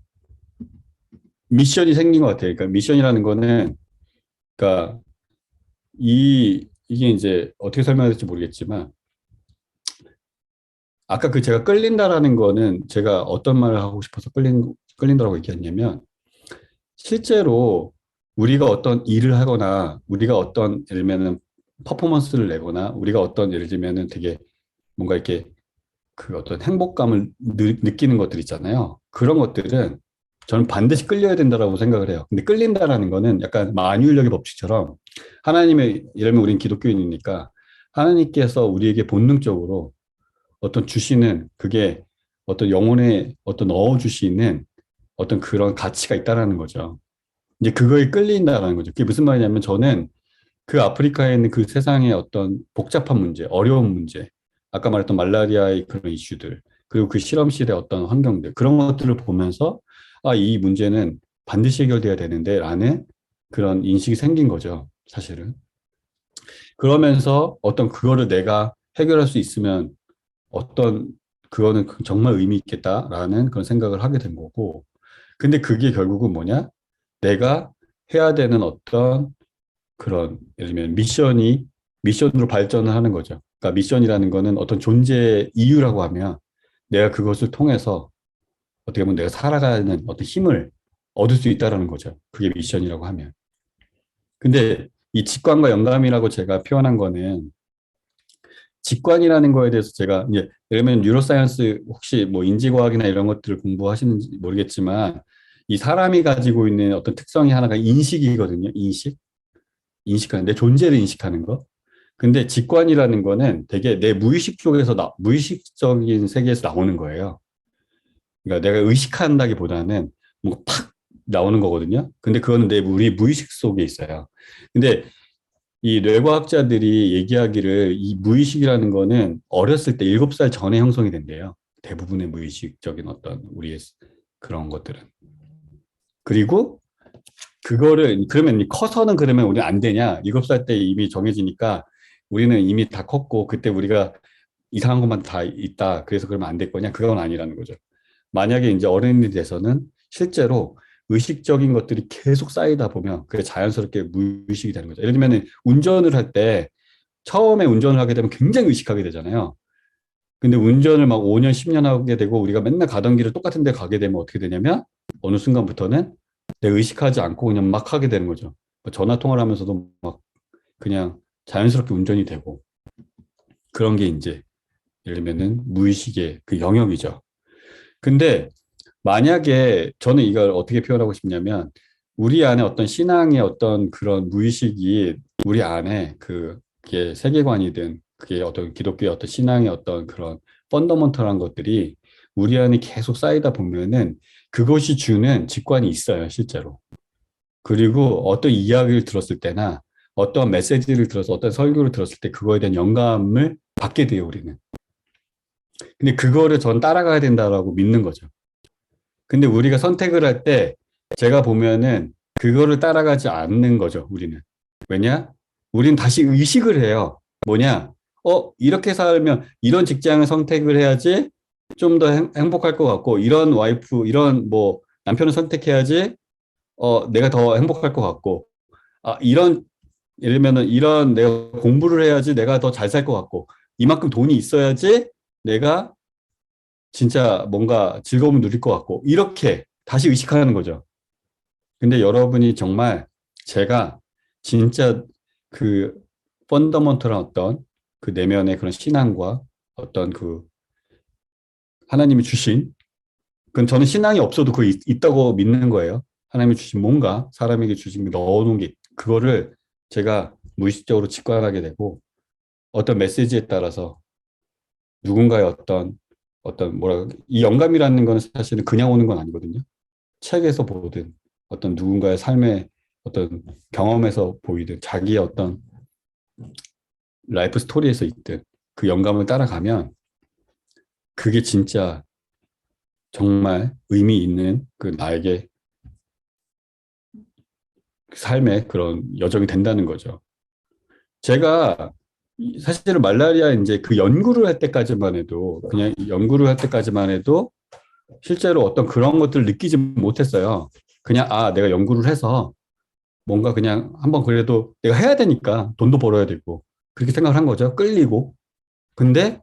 미션이 생긴 것 같아요. 그러니까 미션이라는 거는 그러니까 이게 이제 어떻게 설명해야 될지 모르겠지만 아까 그 제가 끌린다라는 거는 제가 어떤 말을 하고 싶어서 끌린다라고 얘기했냐면 실제로 우리가 어떤 일을 하거나 우리가 어떤 예를 들면은 퍼포먼스를 내거나 우리가 어떤 예를 들면은 되게 뭔가 이렇게 그 어떤 행복감을 느끼는 것들 있잖아요. 그런 것들은 저는 반드시 끌려야 된다라고 생각을 해요. 근데 끌린다라는 거는 약간 만유인력의 법칙처럼 하나님의 예를 들면 우리는 기독교인이니까 하나님께서 우리에게 본능적으로 어떤 주시는 그게 어떤 영혼에 어떤 넣어 주시는 어떤 그런 가치가 있다라는 거죠. 이제 그거에 끌린다라는 거죠. 그게 무슨 말이냐면 저는 그 아프리카에 있는 그 세상의 어떤 복잡한 문제, 어려운 문제, 아까 말했던 말라리아의 그런 이슈들, 그리고 그 실험실의 어떤 환경들, 그런 것들을 보면서 아, 이 문제는 반드시 해결돼야 되는데 라는 그런 인식이 생긴 거죠, 사실은. 그러면서 어떤 그거를 내가 해결할 수 있으면 어떤 그거는 정말 의미 있겠다라는 그런 생각을 하게 된 거고. 근데 그게 결국은 뭐냐? 내가 해야 되는 어떤 그런 예를 들면 미션으로 발전을 하는 거죠. 그러니까 미션이라는 거는 어떤 존재의 이유라고 하면 내가 그것을 통해서 어떻게 보면 내가 살아가는 어떤 힘을 얻을 수 있다라는 거죠. 그게 미션이라고 하면. 근데 이 직관과 영감이라고 제가 표현한 거는 직관이라는 거에 대해서 제가 이제 예를 들면 뉴로사이언스 혹시 뭐 인지과학이나 이런 것들을 공부하시는지 모르겠지만 이 사람이 가지고 있는 어떤 특성이 하나가 인식이거든요. 인식하는 내 존재를 인식하는 거. 근데 직관이라는 거는 되게 내 무의식 쪽에서 무의식적인 세계에서 나오는 거예요. 그러니까 내가 의식한다기보다는 뭔가 팍 나오는 거거든요. 근데 그거는 우리 무의식 속에 있어요. 근데 이 뇌과학자들이 얘기하기를 이 무의식이라는 거는 어렸을 때 7살 전에 형성이 된대요. 대부분의 무의식적인 어떤 우리의 그런 것들은. 그리고 그거를 그러면 커서는 그러면 우리 안 되냐? 7살 때 이미 정해지니까 우리는 이미 다 컸고 그때 우리가 이상한 것만 다 있다. 그래서 그러면 안 될 거냐? 그건 아니라는 거죠. 만약에 이제 어른이 돼서는 실제로 의식적인 것들이 계속 쌓이다 보면 그게 자연스럽게 무의식이 되는 거죠. 예를 들면 운전을 할 때 처음에 운전을 하게 되면 굉장히 의식하게 되잖아요. 근데 운전을 막 5년, 10년 하게 되고 우리가 맨날 가던 길을 똑같은 데 가게 되면 어떻게 되냐면 어느 순간부터는 내가 의식하지 않고 그냥 막 하게 되는 거죠. 뭐 전화 통화를 하면서도 막 그냥 자연스럽게 운전이 되고 그런 게 이제 예를 들면은 무의식의 그 영역이죠. 근데 만약에 저는 이걸 어떻게 표현하고 싶냐면 우리 안에 어떤 신앙의 어떤 그런 무의식이 우리 안에 그게 세계관이든 그게 어떤 기독교의 어떤 신앙의 어떤 그런 펀더먼털한 것들이 우리 안에 계속 쌓이다 보면은 그것이 주는 직관이 있어요, 실제로. 그리고 어떤 이야기를 들었을 때나 어떤 메시지를 들어서 어떤 설교를 들었을 때 그거에 대한 영감을 받게 돼요, 우리는. 근데 그거를 전 따라가야 된다라고 믿는 거죠. 근데 우리가 선택을 할 때 제가 보면은 그거를 따라가지 않는 거죠, 우리는. 왜냐? 우린 다시 의식을 해요. 뭐냐? 이렇게 살면 이런 직장을 선택을 해야지 좀 더 행복할 것 같고, 이런 와이프, 이런 뭐 남편을 선택해야지, 내가 더 행복할 것 같고, 이런, 예를 들면은 이런 내가 공부를 해야지 내가 더 잘 살 것 같고, 이만큼 돈이 있어야지 내가 진짜 뭔가 즐거움을 누릴 것 같고, 이렇게 다시 의식하는 거죠. 근데 여러분이 정말 제가 진짜 그 펀더먼털한 어떤 그 내면의 그런 신앙과 어떤 그 하나님이 주신, 그건 저는 신앙이 없어도 그거 있다고 믿는 거예요. 하나님이 주신 뭔가 사람에게 주신 게 넣어놓은 게 그거를 제가 무의식적으로 직관하게 되고 어떤 메시지에 따라서 누군가의 어떤 뭐라 이 영감이라는 거는 사실은 그냥 오는 건 아니거든요. 책에서 보든 어떤 누군가의 삶의 어떤 경험에서 보이든 자기의 어떤 라이프 스토리에서 있든 그 영감을 따라가면 그게 진짜 정말 의미 있는 그 나에게 삶의 그런 여정이 된다는 거죠. 제가 사실은 말라리아 이제 그 연구를 할 때까지만 해도 그냥 연구를 할 때까지만 해도 실제로 어떤 그런 것들을 느끼지 못했어요. 그냥 내가 연구를 해서 뭔가 그냥 한번 그래도 내가 해야 되니까 돈도 벌어야 되고 그렇게 생각을 한 거죠. 끌리고. 근데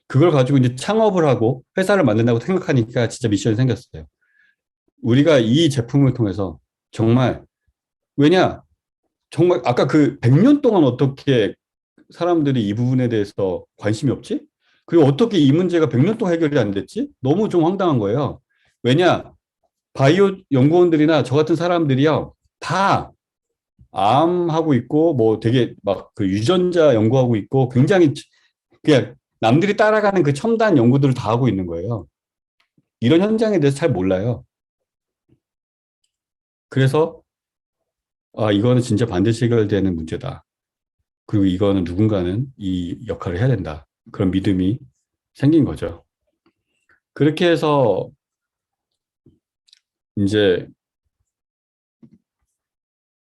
그걸 가지고 이제 창업을 하고 회사를 만든다고 생각하니까 진짜 미션이 생겼어요. 우리가 이 제품을 통해서 정말 왜냐 정말 아까 그 100년 동안 어떻게 사람들이 이 부분에 대해서 관심이 없지? 그리고 어떻게 이 문제가 100년 동안 해결이 안 됐지? 너무 좀 황당한 거예요. 왜냐 바이오 연구원들이나 저 같은 사람들이요 다 암하고 있고 뭐 되게 막 그 유전자 연구하고 있고 굉장히 그냥 남들이 따라가는 그 첨단 연구들을 다 하고 있는 거예요. 이런 현장에 대해서 잘 몰라요. 그래서 이거는 진짜 반드시 해결되는 문제다. 그리고 이거는 누군가는 이 역할을 해야 된다. 그런 믿음이 생긴 거죠. 그렇게 해서 이제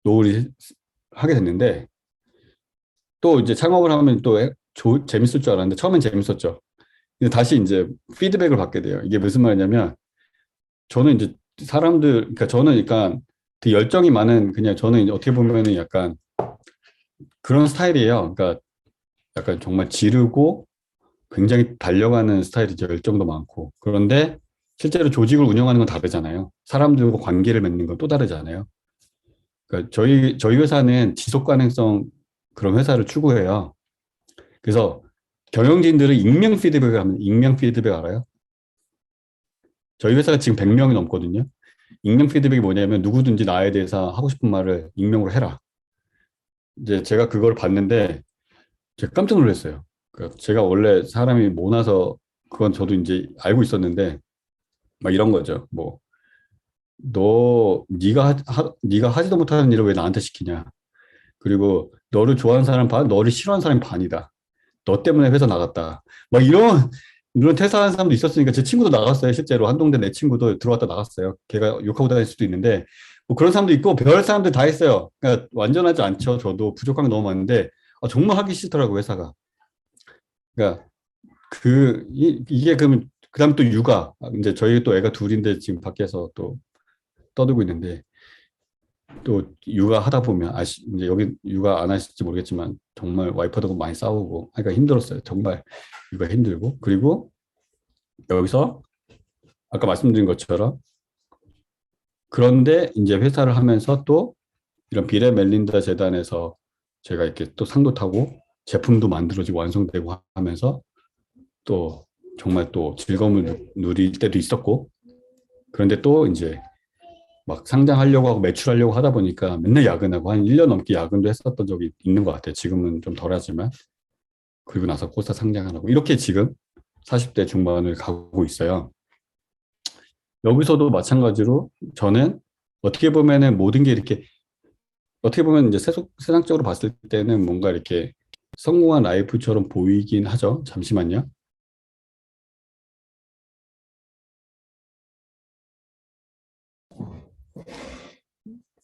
노을이 하게 됐는데 또 이제 창업을 하면 또 재밌을 줄 알았는데 처음엔 재밌었죠. 근데 다시 이제 피드백을 받게 돼요. 이게 무슨 말이냐면 저는 이제 그러니까 저는 그러니까 그 열정이 많은 그냥 저는 이제 어떻게 보면은 약간 그런 스타일이에요. 그러니까 약간 정말 지르고 굉장히 달려가는 스타일이죠. 열정도 많고. 그런데 실제로 조직을 운영하는 건 다르잖아요. 사람들과 관계를 맺는 건 또 다르잖아요. 그러니까 저희 회사는 지속 가능성 그런 회사를 추구해요. 그래서 경영진들은 익명 피드백을 하면 익명 피드백 알아요? 저희 회사가 지금 100명이 넘거든요. 익명 피드백이 뭐냐면 누구든지 나에 대해서 하고 싶은 말을 익명으로 해라. 이제 제가 그걸 봤는데 제가 깜짝 놀랐어요. 그러니까 제가 원래 사람이 모나서 그건 저도 이제 알고 있었는데 막 이런 거죠. 뭐 네가 하지도 못하는 일을 왜 나한테 시키냐. 그리고 너를 좋아하는 사람 반, 너를 싫어하는 사람이 반이다. 너 때문에 회사 나갔다. 막 이런 퇴사하는 사람도 있었으니까 제 친구도 나갔어요. 실제로 한동대 내 친구도 들어왔다 나갔어요. 걔가 욕하고 다닐 수도 있는데 뭐 그런 사람도 있고 별 사람들 다 있어요. 그러니까 완전하지 않죠. 저도 부족한 게 너무 많은데 정말 하기 싫더라고 회사가. 그러니까 이게 그러면 그다음 또 육아. 이제 저희 또 애가 둘인데 지금 밖에서 또 떠들고 있는데 또 육아 하다 보면 이제 여기 육아 안 하실지 모르겠지만 정말 와이프하고 많이 싸우고 하니까 힘들었어요. 정말 육아 힘들고 그리고 여기서 아까 말씀드린 것처럼 그런데 이제 회사를 하면서 또 이런 비례 멜린다 재단에서 제가 이렇게 또 상도 타고 제품도 만들어지고 완성되고 하면서 또 정말 또 즐거움을 누릴 때도 있었고 그런데 또 이제 막 상장하려고 하고 매출하려고 하다 보니까 맨날 야근하고 한 1년 넘게 야근도 했었던 적이 있는 것 같아요. 지금은 좀 덜하지만 그리고 나서 코스타 상장하라고 이렇게 지금 40대 중반을 가고 있어요. 여기서도 마찬가지로 저는 어떻게 보면은 모든 게 이렇게 어떻게 보면 이제 세상적으로 봤을 때는 뭔가 이렇게 성공한 라이프처럼 보이긴 하죠. 잠시만요.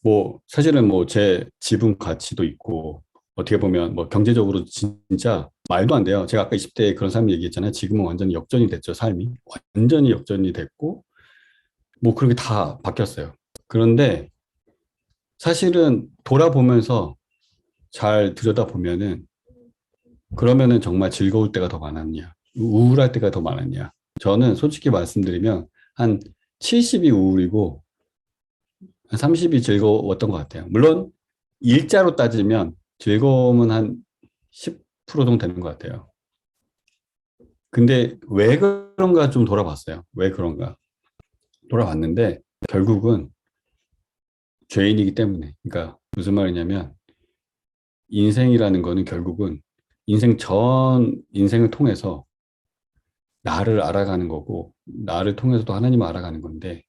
뭐 사실은 뭐 제 지분 가치도 있고 어떻게 보면 뭐 경제적으로 진짜 말도 안 돼요. 제가 아까 20대에 그런 삶 얘기했잖아요. 지금은 완전히 역전이 됐죠, 삶이. 완전히 역전이 됐고, 뭐 그렇게 다 바뀌었어요. 그런데 사실은 돌아보면서 잘 들여다보면은 그러면은 정말 즐거울 때가 더 많았냐, 우울할 때가 더 많았냐. 저는 솔직히 말씀드리면 한 70이 우울이고 한 30이 즐거웠던 것 같아요. 물론 일자로 따지면 즐거움은 한 10% 정도 되는 것 같아요. 근데 왜 그런가 좀 돌아봤어요. 왜 그런가. 돌아봤는데 결국은 죄인이기 때문에. 그러니까 무슨 말이냐면 인생이라는 거는 결국은 인생을 통해서 나를 알아가는 거고 나를 통해서도 하나님을 알아가는 건데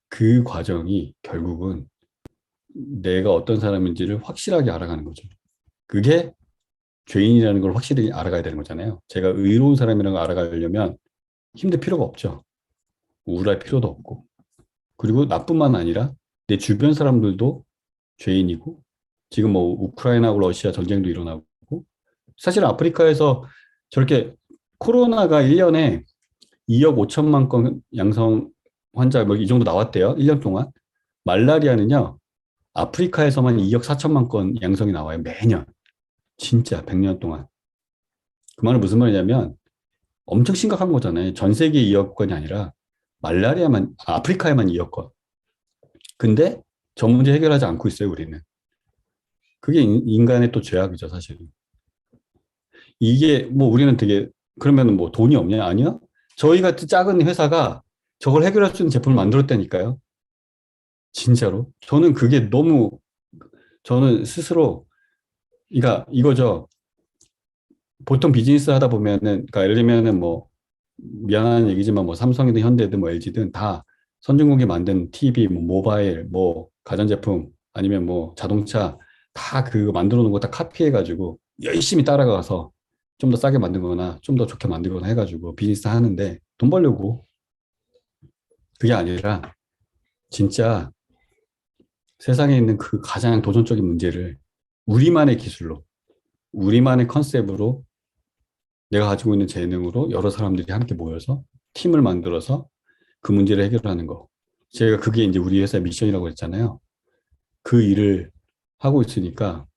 그 과정이 결국은 내가 어떤 사람인지를 확실하게 알아가는 거죠. 그게 죄인이라는 걸 확실히 알아가야 되는 거잖아요. 제가 의로운 사람이라는 걸 알아가려면 힘들 필요가 없죠. 우울할 필요도 없고. 그리고 나뿐만 아니라 내 주변 사람들도 죄인이고 지금 뭐 우크라이나하고 러시아 전쟁도 일어나고 사실 아프리카에서 저렇게 코로나가 1년에 2억 5천만 건 양성 환자 뭐 이 정도 나왔대요. 1년 동안. 말라리아는요. 아프리카에서만 2억 4천만 건 양성이 나와요. 매년. 진짜 100년 동안. 그 말은 무슨 말이냐면 엄청 심각한 거잖아요. 전 세계 2억 건이 아니라 아프리카에만 2억 건. 근데 저 문제 해결하지 않고 있어요, 우리는. 그게 인간의 또 죄악이죠, 사실은. 이게 뭐 우리는 되게 그러면 뭐 돈이 없냐? 아니요. 저희 같은 작은 회사가 저걸 해결할 수 있는 제품을 만들었다니까요. 진짜로. 저는 그게 너무 저는 스스로 그러니까 이거죠. 보통 비즈니스 하다 보면은 그러니까 예를 들면은 뭐 미안한 얘기지만 뭐 삼성이든 현대든 뭐 LG든 다 선진국이 만든 TV, 뭐 모바일, 뭐 가전제품 아니면 뭐 자동차 다 그거 만들어 놓은 거 다 카피해가지고 열심히 따라가서 좀 더 싸게 만들거나 좀 더 좋게 만들거나 해가지고 비즈니스 하는데 돈 벌려고 그게 아니라 진짜 세상에 있는 그 가장 도전적인 문제를 우리만의 기술로 우리만의 컨셉으로 내가 가지고 있는 재능으로 여러 사람들이 함께 모여서 팀을 만들어서 그 문제를 해결하는 거. 제가 그게 이제 우리 회사의 미션이라고 했잖아요. 그 일을 하고 있으니까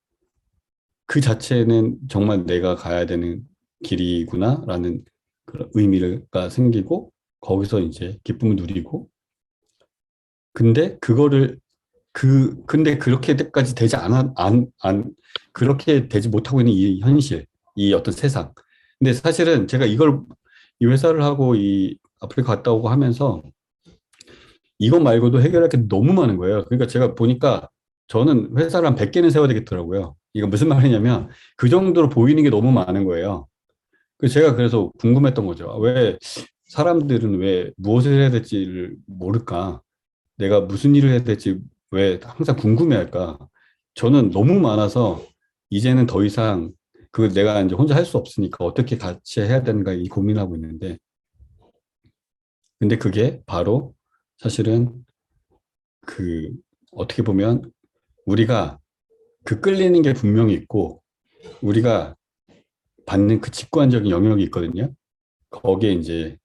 그 자체는 정말 내가 가야 되는 길이구나라는 그런 의미가 생기고 거기서 이제 기쁨을 누리고 근데 그렇게까지 되지 그렇게 되지 못하고 있는 이 현실, 이 어떤 세상. 근데 사실은 제가 이 회사를 하고 이 아프리카 갔다 오고 하면서 이것 말고도 해결할 게 너무 많은 거예요. 그러니까 제가 보니까 저는 회사를 한 100개는 세워야 되겠더라고요. 이거 무슨 말이냐면 그 정도로 보이는 게 너무 많은 거예요. 제가 그래서 궁금했던 거죠. 왜 사람들은 왜 무엇을 해야 될지를 모를까? 내가 무슨 일을 해야 될지 왜 항상 궁금해할까? 저는 너무 많아서 이제는 더 이상 그 내가 이제 혼자 할 수 없으니까 어떻게 같이 해야 되는가 이 고민하고 있는데 근데 그게 바로 사실은 그 어떻게 보면 우리가 그 끌리는 게 분명히 있고 우리가 받는 그 직관적인 영역이 있거든요. 거기에 이제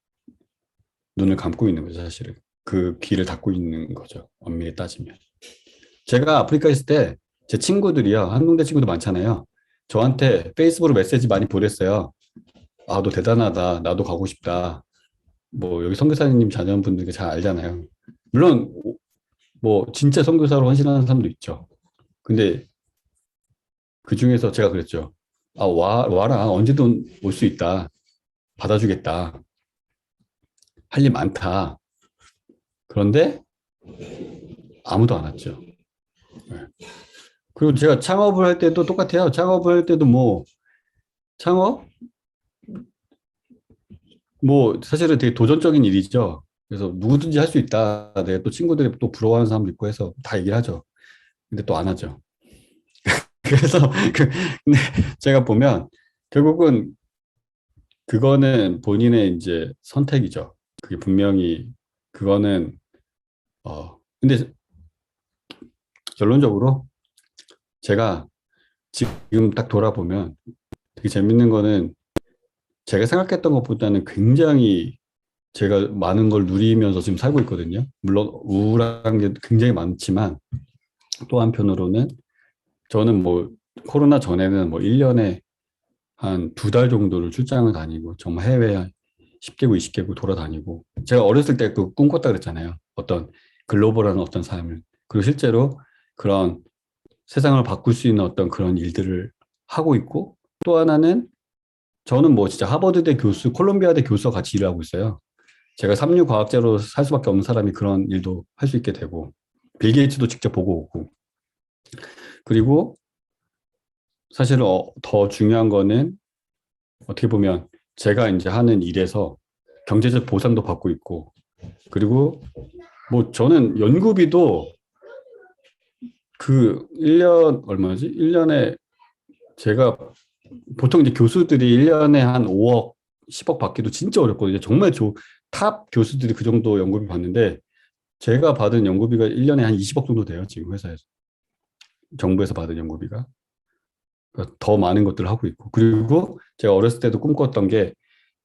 눈을 감고 있는 거죠, 사실은. 그 귀를 닫고 있는 거죠. 엄밀히 따지면. 제가 아프리카에 있을 때 제 친구들이요. 한국대 친구들 많잖아요. 저한테 페이스북으로 메시지 많이 보냈어요. 아, 너 대단하다. 나도 가고 싶다. 뭐 여기 선교사님 자녀분들 잘 알잖아요. 물론 뭐 진짜 선교사로 헌신하는 사람도 있죠. 근데 그 중에서 제가 그랬죠. 아, 와라. 언제든 올 수 있다. 받아주겠다. 할 일 많다. 그런데 아무도 안 왔죠. 네. 그리고 제가 창업을 할 때도 똑같아요. 창업을 할 때도 뭐, 창업? 뭐, 사실은 되게 도전적인 일이죠. 그래서 누구든지 할 수 있다. 내가 또 친구들이 또 부러워하는 사람도 있고 해서 다 얘기를 하죠. 근데 또 안 하죠. 그래서, 근데 제가 보면 결국은 그거는 본인의 이제 선택이죠. 그게 분명히, 그거는, 근데 결론적으로 제가 지금 딱 돌아보면 되게 재밌는 거는 제가 생각했던 것보다는 굉장히 제가 많은 걸 누리면서 지금 살고 있거든요. 물론 우울한 게 굉장히 많지만 또 한편으로는 저는 뭐 코로나 전에는 뭐 1년에 한 2달 정도를 출장을 다니고 정말 해외 한 10개국, 20개국 돌아다니고 제가 어렸을 때 그 꿈꿨다 그랬잖아요. 어떤 글로벌한 어떤 삶을. 그리고 실제로 그런 세상을 바꿀 수 있는 어떤 그런 일들을 하고 있고 또 하나는 저는 뭐 진짜 하버드대 교수, 콜롬비아대 교수와 같이 일을 하고 있어요. 제가 삼류 과학자로 살 수밖에 없는 사람이 그런 일도 할 수 있게 되고 빌 게이츠도 직접 보고 오고 그리고 사실 더 중요한 거는 어떻게 보면 제가 이제 하는 일에서 경제적 보상도 받고 있고 그리고 뭐 저는 연구비도 그 1년 얼마지? 1년에 제가 보통 이제 교수들이 1년에 한 5억, 10억 받기도 진짜 어렵거든요. 정말 탑 교수들이 그 정도 연구비 받는데 제가 받은 연구비가 1년에 한 20억 정도 돼요. 지금 회사에서. 정부에서 받은 연구비가. 그러니까 더 많은 것들을 하고 있고. 그리고 제가 어렸을 때도 꿈꿨던 게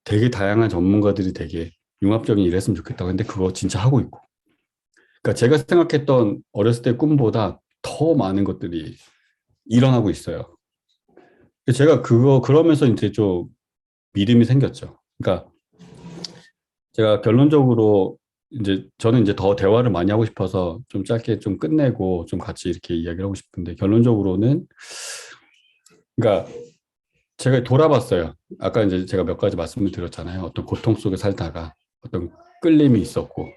되게 다양한 전문가들이 되게 융합적인 일을 했으면 좋겠다고 했는데 그거 진짜 하고 있고. 그러니까 제가 생각했던 어렸을 때 꿈보다 더 많은 것들이 일어나고 있어요. 제가 그러면서 이제 좀 믿음이 생겼죠. 그러니까 제가 결론적으로 이제 저는 이제 더 대화를 많이 하고 싶어서 좀 짧게 좀 끝내고 좀 같이 이렇게 이야기를 하고 싶은데 결론적으로는 그러니까 제가 돌아봤어요. 아까 이제 제가 몇 가지 말씀을 드렸잖아요. 어떤 고통 속에 살다가 어떤 끌림이 있었고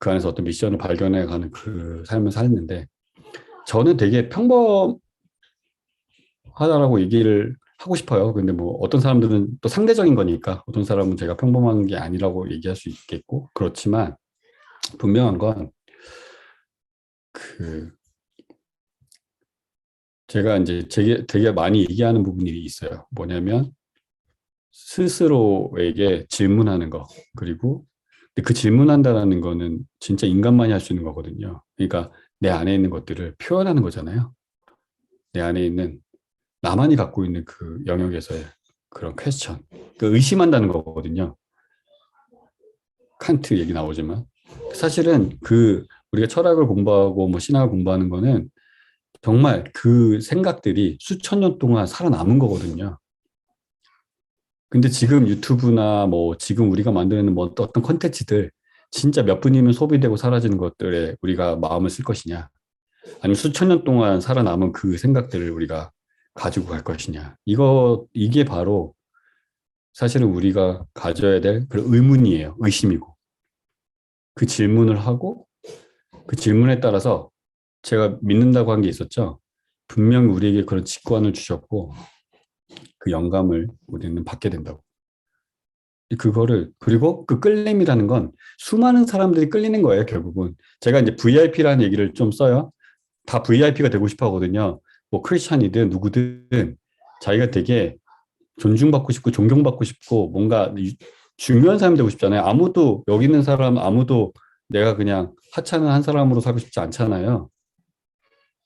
그 안에서 어떤 미션을 발견해가는 그 삶을 살았는데 저는 되게 평범하다라고 얘기를 하고 싶어요. 근데 뭐 어떤 사람들은 또 상대적인 거니까 어떤 사람은 제가 평범한 게 아니라고 얘기할 수 있겠고 그렇지만 분명한 건 그 제가 이제 되게 많이 얘기하는 부분이 있어요. 뭐냐면 스스로에게 질문하는 거 그리고 그 질문한다라는 거는 진짜 인간만이 할 수 있는 거거든요. 그러니까 내 안에 있는 것들을 표현하는 거잖아요. 내 안에 있는 나만이 갖고 있는 그 영역에서의 그런 퀘스천, 그 의심한다는 거거든요. 칸트 얘기 나오지만 사실은 그 우리가 철학을 공부하고 뭐 신학을 공부하는 거는 정말 그 생각들이 수천 년 동안 살아남은 거거든요. 근데 지금 유튜브나 뭐 지금 우리가 만드는 뭐 어떤 컨텐츠들 진짜 몇 분이면 소비되고 사라지는 것들에 우리가 마음을 쓸 것이냐 아니면 수천 년 동안 살아남은 그 생각들을 우리가 가지고 갈 것이냐 이게 바로 사실은 우리가 가져야 될 그런 의문이에요. 의심이고 그 질문을 하고 그 질문에 따라서 제가 믿는다고 한 게 있었죠. 분명히 우리에게 그런 직관을 주셨고 그 영감을 우리는 받게 된다고. 그리고 그 끌림이라는 건 수많은 사람들이 끌리는 거예요, 결국은. 제가 이제 VIP라는 얘기를 좀 써요. 다 VIP가 되고 싶어 하거든요. 뭐 크리스찬이든 누구든 자기가 되게 존중받고 싶고 존경받고 싶고 뭔가 중요한 사람이 되고 싶잖아요. 여기 있는 사람 아무도 내가 그냥 하찮은 한 사람으로 살고 싶지 않잖아요.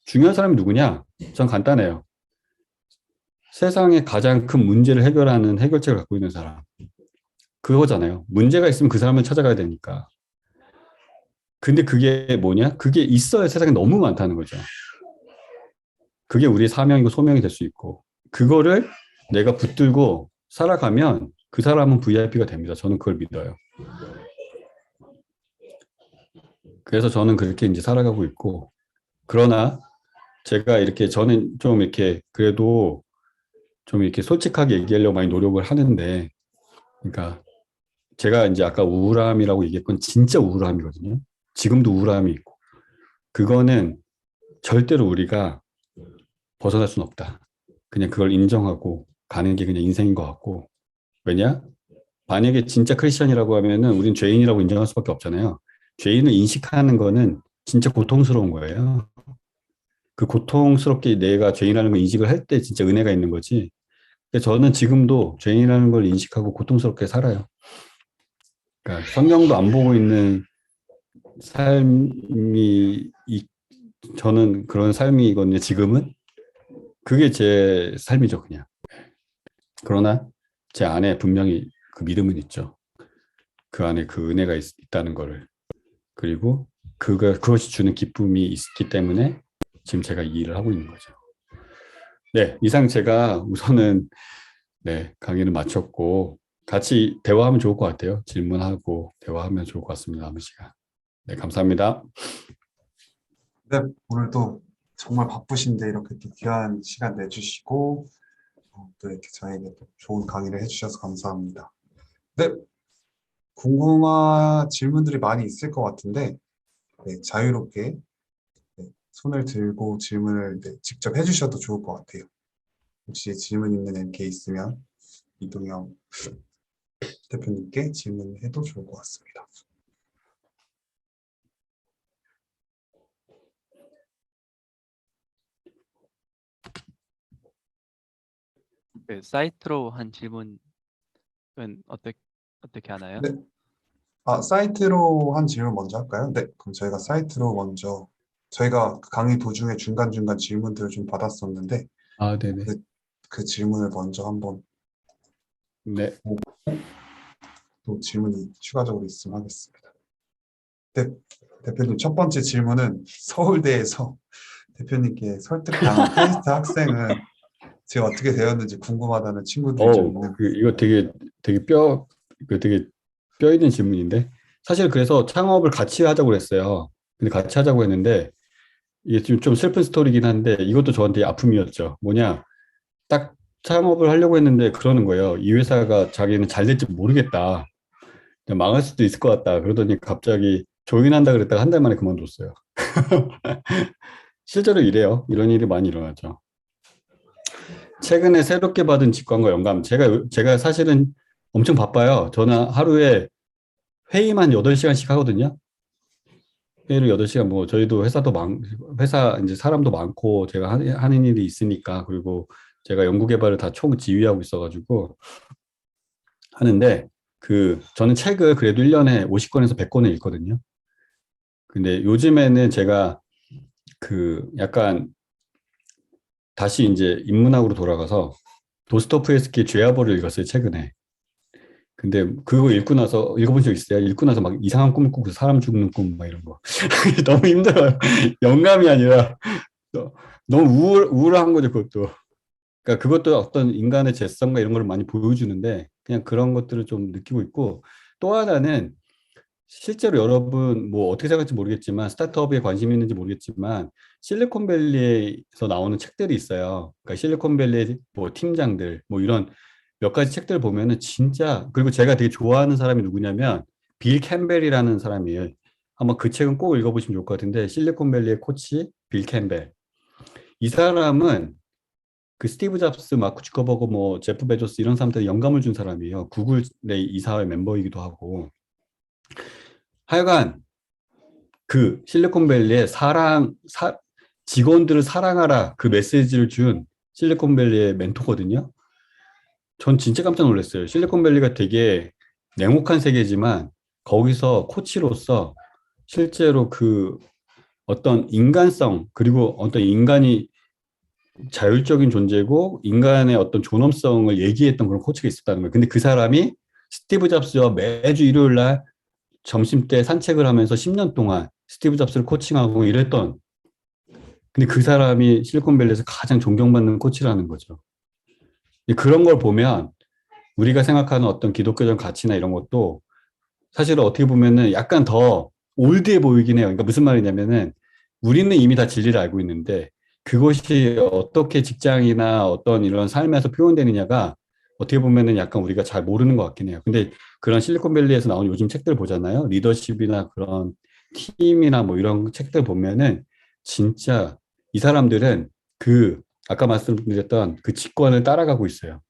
중요한 사람이 누구냐? 전 간단해요. 세상의 가장 큰 문제를 해결하는 해결책을 갖고 있는 사람. 그거잖아요. 문제가 있으면 그 사람을 찾아가야 되니까. 근데 그게 뭐냐? 그게 있어야 세상에 너무 많다는 거죠. 그게 우리의 사명이고 소명이 될 수 있고. 그거를 내가 붙들고 살아가면 그 사람은 VIP가 됩니다. 저는 그걸 믿어요. 그래서 저는 그렇게 이제 살아가고 있고. 그러나 제가 이렇게 저는 좀 이렇게 그래도 좀 이렇게 솔직하게 얘기하려고 많이 노력을 하는데, 그러니까 제가 이제 아까 우울함이라고 얘기했건 진짜 우울함이거든요. 지금도 우울함이 있고. 그거는 절대로 우리가 벗어날 수는 없다. 그냥 그걸 인정하고 가는 게 그냥 인생인 것 같고. 왜냐? 만약에 진짜 크리스천이라고 하면은 우린 죄인이라고 인정할 수밖에 없잖아요. 죄인을 인식하는 거는 진짜 고통스러운 거예요. 그 고통스럽게 내가 죄인이라는 걸 인식을 할 때 진짜 은혜가 있는 거지. 저는 지금도 죄인이라는 걸 인식하고 고통스럽게 살아요. 그러니까 성경도 안 보고 있는 삶이 저는 그런 삶이거든요. 지금은 그게 제 삶이죠, 그냥. 그러나 제 안에 분명히 그 믿음은 있죠. 그 안에 그 은혜가 있다는 거를. 그리고 그것이 주는 기쁨이 있기 때문에 지금 제가 이 일을 하고 있는 거죠. 네, 이상 제가 우선은 네, 강의를 마쳤고 같이 대화하면 좋을 것 같아요. 질문하고 대화하면 좋을 것 같습니다. 남은 시간. 네, 감사합니다. 네, 오늘도 정말 바쁘신데 이렇게 또 귀한 시간 내주시고 또 이렇게 저에게 또 좋은 강의를 해주셔서 감사합니다. 네, 궁금한 질문들이 많이 있을 것 같은데 네, 자유롭게 네, 손을 들고 질문을 네, 직접 해주셔도 좋을 것 같아요. 혹시 질문 있는 MK 있으면 이동영 대표님께 질문해도 좋을 것 같습니다. 그 사이트로 한 질문은 어떻게 하나요? 네, 사이트로 한 질문 먼저 할까요? 네, 그럼 저희가 사이트로 먼저 저희가 그 강의 도중에 중간중간 질문들을 좀 받았었는데 아, 네네. 그 질문을 먼저 한번 네. 보고 또 질문이 추가적으로 있으면 하겠습니다. 네, 대표님 첫 번째 질문은 서울대에서 대표님께 설득당한 테스트 학생은 제가 어떻게 되었는지 궁금하다는 친구들이 좀 있는 것 이거 되게 되게 뼈 있는 질문인데 사실 그래서 창업을 같이 하자고 그랬어요. 근데 같이 하자고 했는데 이게 좀 슬픈 스토리긴 한데 이것도 저한테 아픔이었죠. 뭐냐, 딱 창업을 하려고 했는데 그러는 거예요. 이 회사가 자기는 잘 될지 모르겠다. 그냥 망할 수도 있을 것 같다. 그러더니 갑자기 조인한다 그랬다가 한 달 만에 그만뒀어요. 실제로 이래요. 이런 일이 많이 일어나죠. 최근에 새롭게 받은 직관과 영감. 제가 사실은 엄청 바빠요. 저는 하루에 회의만 8시간씩 하거든요. 회의를 8시간, 뭐, 저희도 회사, 이제 사람도 많고, 제가 하는 일이 있으니까, 그리고 제가 연구개발을 다 총 지휘하고 있어가지고 하는데, 저는 책을 그래도 1년에 50권에서 100권을 읽거든요. 근데 요즘에는 제가 약간 다시 이제 인문학으로 돌아가서 도스토프스키의 죄와벌을 읽었어요, 최근에. 근데 그거 읽어본 적 있어요? 읽고 나서 막 이상한 꿈을 꾸고 사람 죽는 꿈 막 이런 거. 너무 힘들어요. 영감이 아니라 너무 우울한 거죠, 그것도. 그러니까 그것도 어떤 인간의 재성과 이런 걸 많이 보여주는데 그냥 그런 것들을 좀 느끼고 있고, 또 하나는 실제로 여러분 뭐 어떻게 생각할지 모르겠지만 스타트업에 관심이 있는지 모르겠지만 실리콘밸리에서 나오는 책들이 있어요. 그러니까 실리콘밸리 뭐 팀장들 뭐 이런 몇 가지 책들 보면은 진짜, 그리고 제가 되게 좋아하는 사람이 누구냐면 빌 캠벨이라는 사람이에요. 한번 그 책은 꼭 읽어보시면 좋을 것 같은데, 실리콘밸리의 코치 빌 캠벨. 이 사람은 그 스티브 잡스, 마크 주커버그, 뭐 제프 베조스 이런 사람들이 영감을 준 사람이에요. 구글의 이사회 멤버이기도 하고. 하여간 실리콘밸리의 직원들을 사랑하라 그 메시지를 준 실리콘밸리의 멘토거든요. 전 진짜 깜짝 놀랐어요. 실리콘밸리가 되게 냉혹한 세계지만 거기서 코치로서 실제로 어떤 인간성, 그리고 어떤 인간이 자율적인 존재고 인간의 어떤 존엄성을 얘기했던 그런 코치가 있었다는 거예요. 근데 그 사람이 스티브 잡스와 매주 일요일 날 점심 때 산책을 하면서 10년 동안 스티브 잡스를 코칭하고 이랬던, 근데 그 사람이 실리콘밸리에서 가장 존경받는 코치라는 거죠. 그런 걸 보면 우리가 생각하는 어떤 기독교적 가치나 이런 것도 사실은 어떻게 보면은 약간 더 올드해 보이긴 해요. 그러니까 무슨 말이냐면은 우리는 이미 다 진리를 알고 있는데 그것이 어떻게 직장이나 어떤 이런 삶에서 표현되느냐가 어떻게 보면은 약간 우리가 잘 모르는 것 같긴 해요. 근데 그런 실리콘밸리에서 나온 요즘 책들 보잖아요. 리더십이나 그런 팀이나 뭐 이런 책들 보면은 진짜 이 사람들은 아까 말씀드렸던 그 직관을 따라가고 있어요.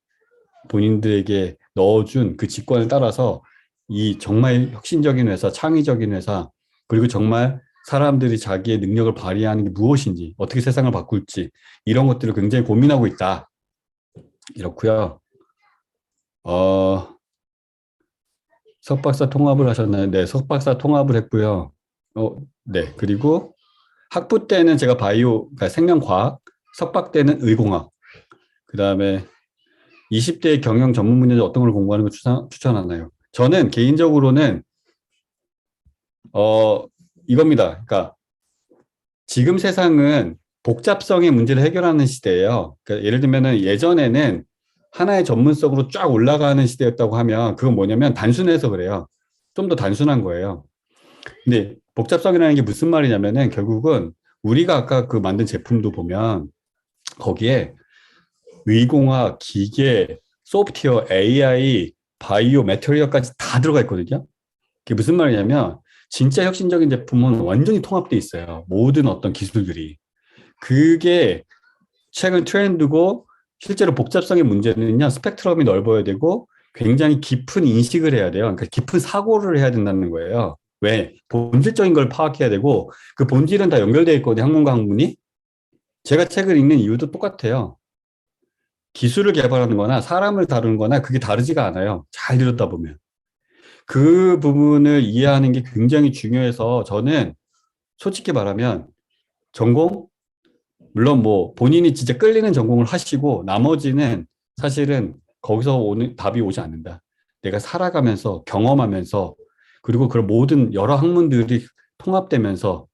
본인들에게 넣어준 그 직관을 따라서 이 정말 혁신적인 회사, 창의적인 회사, 그리고 정말 사람들이 자기의 능력을 발휘하는 게 무엇인지, 어떻게 세상을 바꿀지, 이런 것들을 굉장히 고민하고 있다. 이렇고요. 석박사 통합을 하셨나요? 네, 석박사 통합을 했고요. 네, 그리고 학부 때는 제가 그러니까 생명과학, 석박대는 의공학, 그 다음에 20대 경영 전문 분야에서 어떤 걸 공부하는 걸 추천하나요? 저는 개인적으로는 이겁니다. 그러니까 지금 세상은 복잡성의 문제를 해결하는 시대예요. 그러니까 예를 들면은 예전에는 하나의 전문성으로 쫙 올라가는 시대였다고 하면 그건 뭐냐면 단순해서 그래요. 좀 더 단순한 거예요. 근데 복잡성이라는 게 무슨 말이냐면은 결국은 우리가 아까 그 만든 제품도 보면 거기에 의공학, 기계, 소프트웨어, AI, 바이오, 매테리얼까지 다 들어가 있거든요. 그게 무슨 말이냐면 진짜 혁신적인 제품은 완전히 통합돼 있어요. 모든 어떤 기술들이. 그게 최근 트렌드고 실제로 복잡성의 문제는요. 스펙트럼이 넓어야 되고 굉장히 깊은 인식을 해야 돼요. 그러니까 깊은 사고를 해야 된다는 거예요. 왜? 본질적인 걸 파악해야 되고 그 본질은 다 연결되어 있거든요. 학문과 학문이. 제가 책을 읽는 이유도 똑같아요. 기술을 개발하는 거나 사람을 다루는 거나 그게 다르지가 않아요. 잘 들여다보면. 그 부분을 이해하는 게 굉장히 중요해서 저는 솔직히 말하면 전공, 물론 뭐 본인이 진짜 끌리는 전공을 하시고 나머지는 사실은 거기서 오는 답이 오지 않는다. 내가 살아가면서 경험하면서 그리고 그런 모든 여러 학문들이 통합되면서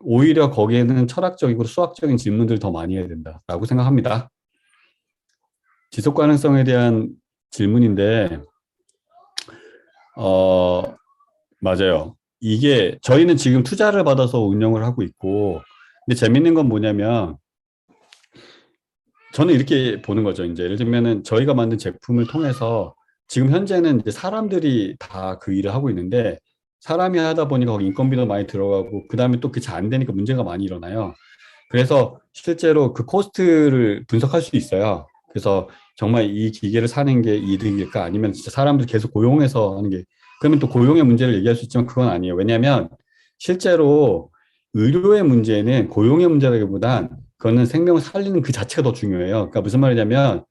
오히려 거기에는 철학적이고 수학적인 질문들을 더 많이 해야 된다라고 생각합니다. 지속 가능성에 대한 질문인데, 어, 맞아요. 이게 저희는 지금 투자를 받아서 운영을 하고 있고, 근데 재밌는 건 뭐냐면, 저는 이렇게 보는 거죠. 이제 예를 들면은 저희가 만든 제품을 통해서 지금 현재는 이제 사람들이 다 그 일을 하고 있는데, 사람이 하다 보니까 거기 인건비도 많이 들어가고, 그 다음에 또 그게 잘 안 되니까 문제가 많이 일어나요. 그래서 실제로 그 코스트를 분석할 수 있어요. 그래서 정말 이 기계를 사는 게 이득일까 아니면 진짜 사람들 계속 고용해서 하는 게 그러면 또 고용의 문제를 얘기할 수 있지만 그건 아니에요. 왜냐하면 실제로 의료의 문제는 고용의 문제라기보단 그거는 생명을 살리는 그 자체가 더 중요해요. 그러니까 무슨 말이냐면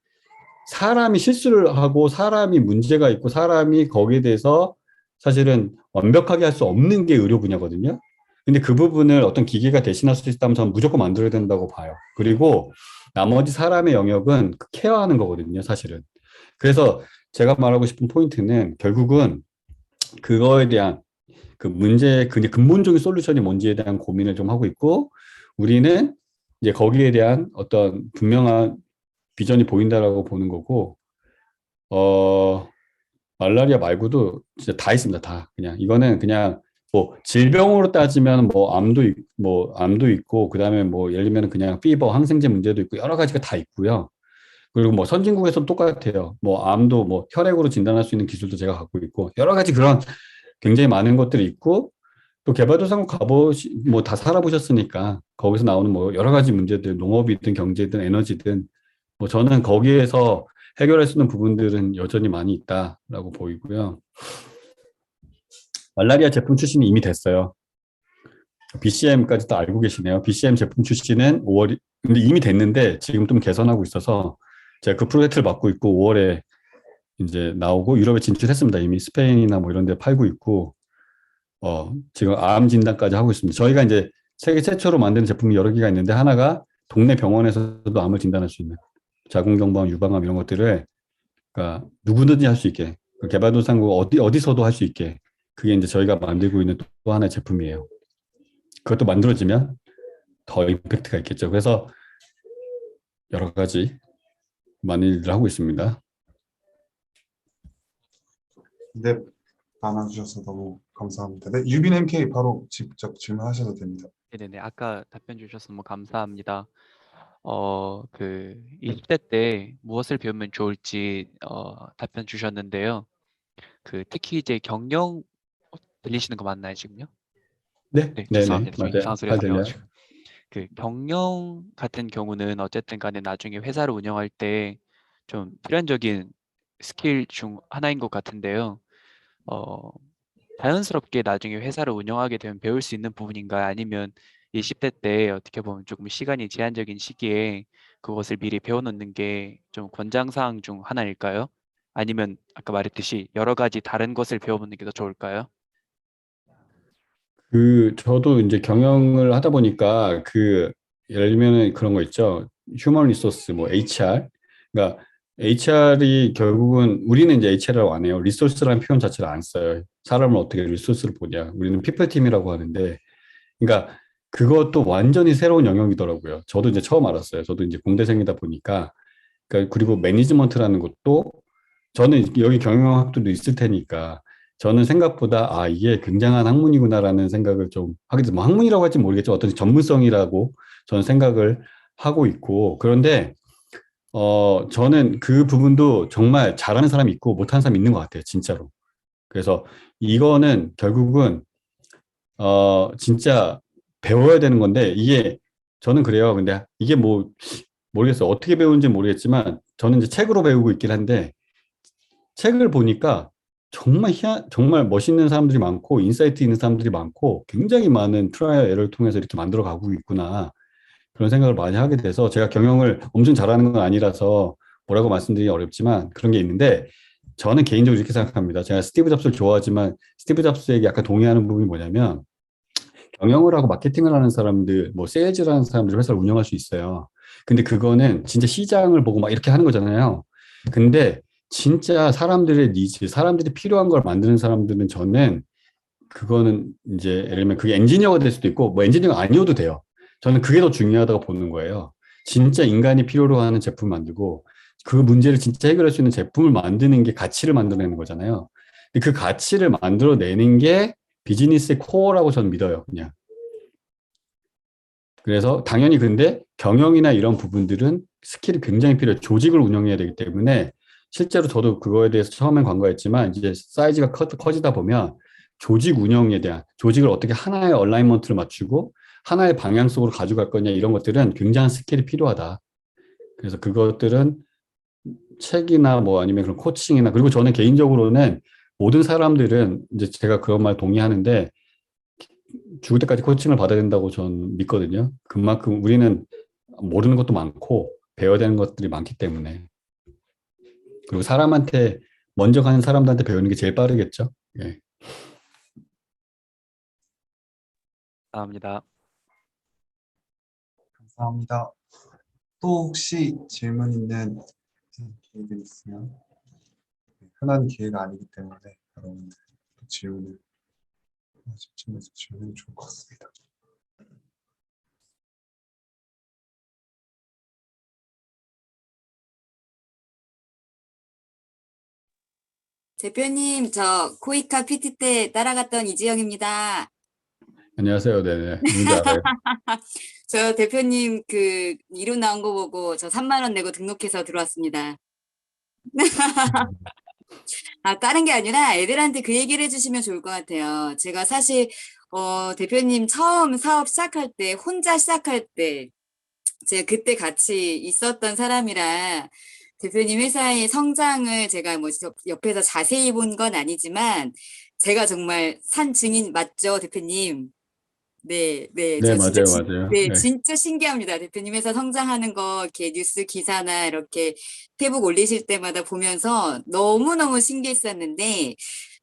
사람이 실수를 하고 사람이 문제가 있고 사람이 거기에 대해서 사실은 완벽하게 할 수 없는 게 의료 분야거든요. 근데 그 부분을 어떤 기계가 대신할 수 있다면 저는 무조건 만들어야 된다고 봐요. 그리고 나머지 사람의 영역은 그 케어하는 거거든요, 사실은. 그래서 제가 말하고 싶은 포인트는 결국은 그거에 대한 그 문제의 근본적인 솔루션이 뭔지에 대한 고민을 좀 하고 있고 우리는 이제 거기에 대한 어떤 분명한 비전이 보인다라고 보는 거고 어 말라리아 말고도 진짜 다 있습니다. 다 그냥 이거는 그냥 뭐 질병으로 따지면 뭐 암도 있고 그다음에 뭐 예를 들면 그냥 피버 항생제 문제도 있고 여러 가지가 다 있고요. 그리고 뭐 선진국에서도 똑같아요. 뭐 암도 뭐 혈액으로 진단할 수 있는 기술도 제가 갖고 있고 여러 가지 그런 굉장히 많은 것들이 있고 또 개발도상국 뭐 다 살아보셨으니까 거기서 나오는 뭐 여러 가지 문제들 농업이든 경제든 에너지든 뭐 저는 거기에서 해결할 수 있는 부분들은 여전히 많이 있다라고 보이고요. 말라리아 제품 출시는 이미 됐어요. BCM까지도 알고 계시네요. BCM 제품 출시는 5월, 근데 이미 됐는데 지금 좀 개선하고 있어서 제가 그 프로젝트를 맡고 있고 5월에 이제 나오고 유럽에 진출했습니다. 이미 스페인이나 뭐 이런 데 팔고 있고, 지금 암 진단까지 하고 있습니다. 저희가 이제 세계 최초로 만드는 제품이 여러 개가 있는데 하나가 동네 병원에서도 암을 진단할 수 있는 자궁경부암, 유방암 이런 것들을 그러니까 누구든지 할 수 있게 그 개발도상국 어디서도 할 수 있게 그게 이제 저희가 만들고 있는 또 하나의 제품이에요. 그것도 만들어지면 더 임팩트가 있겠죠. 그래서 여러 가지 많은 일을 하고 있습니다. 네, 나눠주셔서 너무 감사합니다. 네, 유빈 MK 바로 직접 질문하셔도 됩니다. 네네네. 아까 답변 주셔서 너무 감사합니다. 그 20대 때 무엇을 배우면 좋을지 답변 주셨는데요. 그 특히 이제 경영 들리시는 거 맞나요, 지금요? 네, 네, 네, 네, 죄송합니다. 좀 맞아요. 이상한 소리가 잘 들려요. 들려가지고. 그 경영 같은 경우는 어쨌든 간에 나중에 회사를 운영할 때 좀 필연적인 스킬 중 하나인 것 같은데요. 어, 자연스럽게 나중에 회사를 운영하게 되면 배울 수 있는 부분인가요? 아니면 20대 때 어떻게 보면 조금 시간이 제한적인 시기에 그것을 미리 배워놓는 게 좀 권장사항 중 하나일까요? 아니면 아까 말했듯이 여러 가지 다른 것을 배워보는 게 더 좋을까요? 저도 이제 경영을 하다 보니까 예를 들면은 그런 거 있죠. 휴먼 리소스, 뭐 HR. 그러니까 HR이 결국은 우리는 이제 HR이라고 안 해요. 리소스라는 표현 자체를 안 써요. 사람을 어떻게 리소스를 보냐. 우리는 피플 팀이라고 하는데, 그러니까 그것도 완전히 새로운 영역이더라고요. 저도 이제 처음 알았어요. 저도 이제 공대생이다 보니까. 그러니까 그리고 매니지먼트라는 것도 저는 여기 경영학도도 있을 테니까 저는 생각보다 아 이게 굉장한 학문이구나라는 생각을 좀 하게 돼서 뭐 학문이라고 할지 모르겠죠. 어떤 전문성이라고 저는 생각을 하고 있고 그런데 저는 그 부분도 정말 잘하는 사람이 있고 못하는 사람이 있는 것 같아요. 진짜로. 그래서 이거는 결국은 진짜 배워야 되는 건데 이게 저는 그래요. 근데 이게 뭐 모르겠어요. 어떻게 배우는지 모르겠지만 저는 이제 책으로 배우고 있긴 한데 책을 보니까 정말 멋있는 사람들이 많고 인사이트 있는 사람들이 많고 굉장히 많은 트라이얼 에러를 통해서 이렇게 만들어 가고 있구나. 그런 생각을 많이 하게 돼서 제가 경영을 엄청 잘하는 건 아니라서 뭐라고 말씀드리기 어렵지만 그런 게 있는데 저는 개인적으로 이렇게 생각합니다. 제가 스티브 잡스를 좋아하지만 스티브 잡스에게 약간 동의하는 부분이 뭐냐면 경영을 하고 마케팅을 하는 사람들, 뭐 세일즈를 하는 사람들 회사를 운영할 수 있어요. 근데 그거는 진짜 시장을 보고 막 이렇게 하는 거잖아요. 근데 진짜 사람들의 니즈, 사람들이 필요한 걸 만드는 사람들은 저는 그거는 이제 예를 들면 그게 엔지니어가 될 수도 있고 뭐 엔지니어가 아니어도 돼요. 저는 그게 더 중요하다고 보는 거예요. 진짜 인간이 필요로 하는 제품 만들고 그 문제를 진짜 해결할 수 있는 제품을 만드는 게 가치를 만들어내는 거잖아요. 근데 그 가치를 만들어내는 게 비즈니스의 코어라고 저는 믿어요. 그냥. 그래서 당연히 근데 경영이나 이런 부분들은 스킬이 굉장히 필요해요. 조직을 운영해야 되기 때문에 실제로 저도 그거에 대해서 처음엔 관과했지만 이제 사이즈가 커지다 보면 조직 운영에 대한 조직을 어떻게 하나의 얼라이먼트를 맞추고 하나의 방향 속으로 가져갈 거냐 이런 것들은 굉장한 스킬이 필요하다. 그래서 그것들은 책이나 뭐 아니면 그런 코칭이나 그리고 저는 개인적으로는 모든 사람들은 이제 제가 그런 말 동의하는데 죽을 때까지 코칭을 받아야 된다고 저는 믿거든요. 그만큼 우리는 모르는 것도 많고 배워야 되는 것들이 많기 때문에 그리고 사람한테 먼저 가는 사람들한테 배우는 게 제일 빠르겠죠. 예. 감사합니다. 감사합니다. 또 혹시 질문 있는 기회들 있으면 흔한 기회가 아니기 때문에 여러분들 또 질문을 집중해서 질문이 좋을 것 같습니다. 대표님, 저 코이카 PT 때 따라갔던 이지영입니다. 안녕하세요. 네네. 누군지 알아요. 저 대표님 그 이름 나온 거 보고 저 3만 원 내고 등록해서 들어왔습니다. 아, 다른 게 아니라 애들한테 그 얘기를 해주시면 좋을 것 같아요. 제가 사실 대표님 처음 사업 시작할 때 혼자 시작할 때 제가 그때 같이 있었던 사람이라 대표님 회사의 성장을 제가 뭐 옆에서 자세히 본 건 아니지만 제가 정말 산 증인 맞죠, 대표님? 네, 네, 네, 저 진짜, 맞아요. 맞아요. 네, 네. 진짜 신기합니다. 대표님 회사 성장하는 거, 이렇게 뉴스 기사나 이렇게 페북 올리실 때마다 보면서 너무너무 신기했었는데,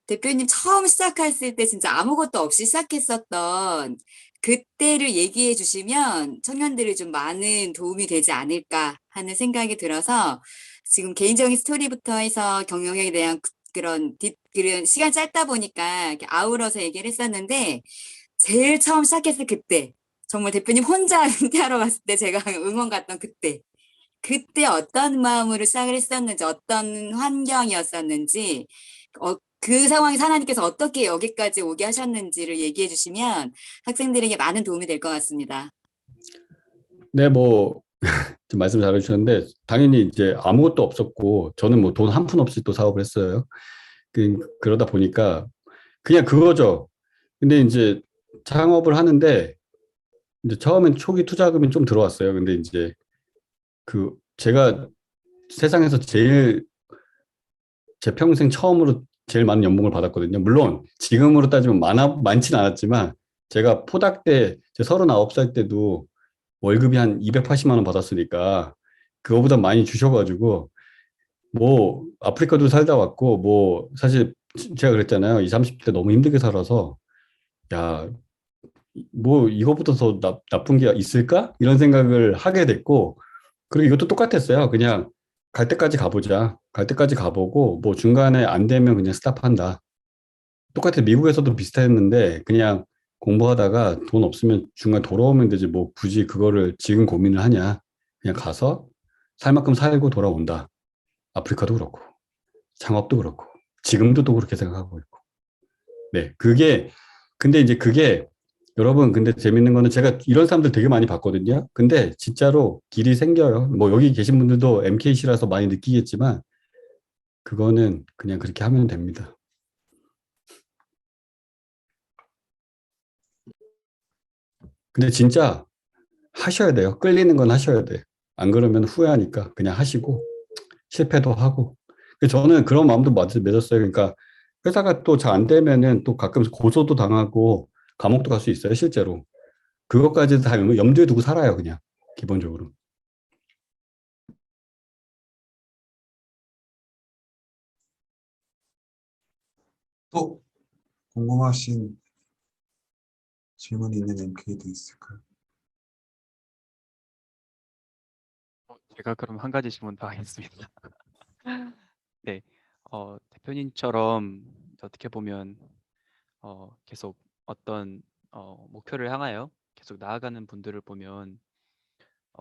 대표님 처음 시작했을 때 진짜 아무것도 없이 시작했었던 그때를 얘기해 주시면 청년들이 좀 많은 도움이 되지 않을까 하는 생각이 들어서 지금 개인적인 스토리부터 해서 경영에 대한 그런 시간 짧다 보니까 이렇게 아우러서 얘기를 했었는데 제일 처음 시작했을 그때 정말 대표님 혼자 은퇴하러 갔을 때 제가 응원 갔던 그때 어떤 마음으로 시작을 했었는지 어떤 환경이었었는지 그 상황에서 하나님께서 어떻게 여기까지 오게 하셨는지를 얘기해 주시면 학생들에게 많은 도움이 될 것 같습니다. 네, 뭐, 좀 말씀 잘해주셨는데, 당연히 이제 아무것도 없었고, 저는 뭐 돈 한 푼 없이 또 사업을 했어요. 그러다 보니까, 그냥 그거죠. 근데 이제 창업을 하는데, 이제 처음엔 초기 투자금이 좀 들어왔어요. 근데 이제 제가 세상에서 제 평생 처음으로 제일 많은 연봉을 받았거든요. 물론 지금으로 따지면 많지는 않았지만 제가 포닥 때, 제 39살 때도 월급이 한 280만 원 받았으니까 그거보다 많이 주셔가지고 뭐 아프리카도 살다 왔고 뭐 사실 제가 그랬잖아요. 20, 30대 너무 힘들게 살아서 야, 뭐 이거보다 더 나쁜 게 있을까? 이런 생각을 하게 됐고 그리고 이것도 똑같았어요. 그냥 갈 때까지 가보자. 갈 때까지 가보고 뭐 중간에 안 되면 그냥 스탑한다. 똑같아. 미국에서도 비슷했는데 그냥 공부하다가 돈 없으면 중간 돌아오면 되지 뭐 굳이 그거를 지금 고민을 하냐. 그냥 가서 살 만큼 살고 돌아온다. 아프리카도 그렇고 창업도 그렇고 지금도 또 그렇게 생각하고 있고. 네, 근데 이제 그게 여러분 근데 재밌는 거는 제가 이런 사람들 되게 많이 봤거든요. 근데 진짜로 길이 생겨요. 뭐 여기 계신 분들도 MKC라서 많이 느끼겠지만 그거는 그냥 그렇게 하면 됩니다. 근데 진짜 하셔야 돼요. 끌리는 건 하셔야 돼. 안 그러면 후회하니까 그냥 하시고 실패도 하고. 저는 그런 마음도 맺었어요. 그러니까 회사가 또 잘 안 되면은 또 가끔 고소도 당하고 감옥도 갈 수 있어요, 실제로. 그것까지 다 염두에 두고 살아요, 그냥 기본적으로. 또 궁금하신 질문이 있는 MK도 있을까요? 제가 그럼 한 가지 질문 더 하겠습니다. 네, 대표님처럼 어떻게 보면 계속 어떤 목표를 향하여 계속 나아가는 분들을 보면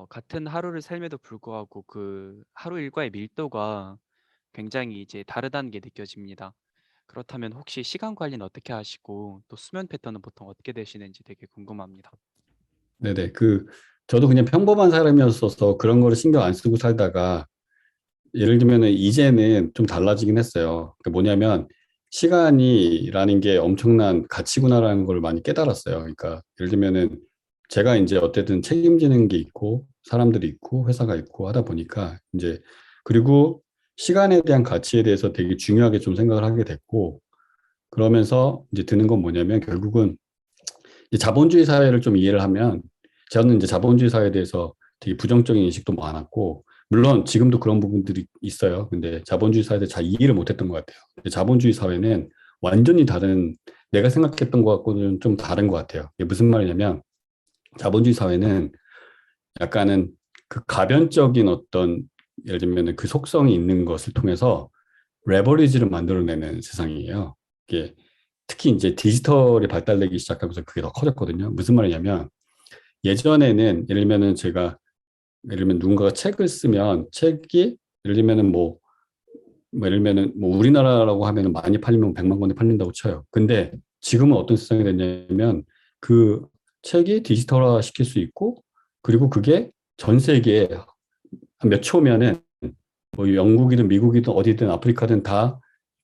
같은 하루를 삶에도 불구하고 그 하루 일과의 밀도가 굉장히 이제 다르다는 게 느껴집니다. 그렇다면 혹시 시간 관리는 어떻게 하시고 또 수면 패턴은 보통 어떻게 되시는지 되게 궁금합니다. 네네. 저도 그냥 평범한 사람이었어서 그런 거를 신경 안 쓰고 살다가 예를 들면은 이제는 좀 달라지긴 했어요. 그러니까 뭐냐면 시간이라는 게 엄청난 가치구나라는 걸 많이 깨달았어요. 그러니까 예를 들면은 제가 이제 어쨌든 책임지는 게 있고 사람들이 있고 회사가 있고 하다 보니까 이제 그리고 시간에 대한 가치에 대해서 되게 중요하게 좀 생각을 하게 됐고 그러면서 이제 드는 건 뭐냐면 결국은 이 자본주의 사회를 좀 이해를 하면 저는 이제 자본주의 사회에 대해서 되게 부정적인 인식도 많았고 물론 지금도 그런 부분들이 있어요. 근데 자본주의 사회에 잘 이해를 못했던 것 같아요. 근데 자본주의 사회는 완전히 다른 내가 생각했던 것과는 좀 다른 것 같아요. 이게 무슨 말이냐면 자본주의 사회는 약간은 그 가변적인 어떤 예를 들면 그 속성이 있는 것을 통해서 레버리지를 만들어내는 세상이에요. 이게 특히 이제 디지털이 발달되기 시작하면서 그게 더 커졌거든요. 무슨 말이냐면 예전에는 예를 들면은 예를 들면 누군가가 책을 쓰면 책이 예를 들면은 예를 들면은 우리나라라고 하면은 많이 팔리면 100만 권이 팔린다고 쳐요. 근데 지금은 어떤 세상이 됐냐면 그 책이 디지털화 시킬 수 있고 그리고 그게 전 세계에 한 몇 초면은 뭐 영국이든 미국이든 어디든 아프리카든 다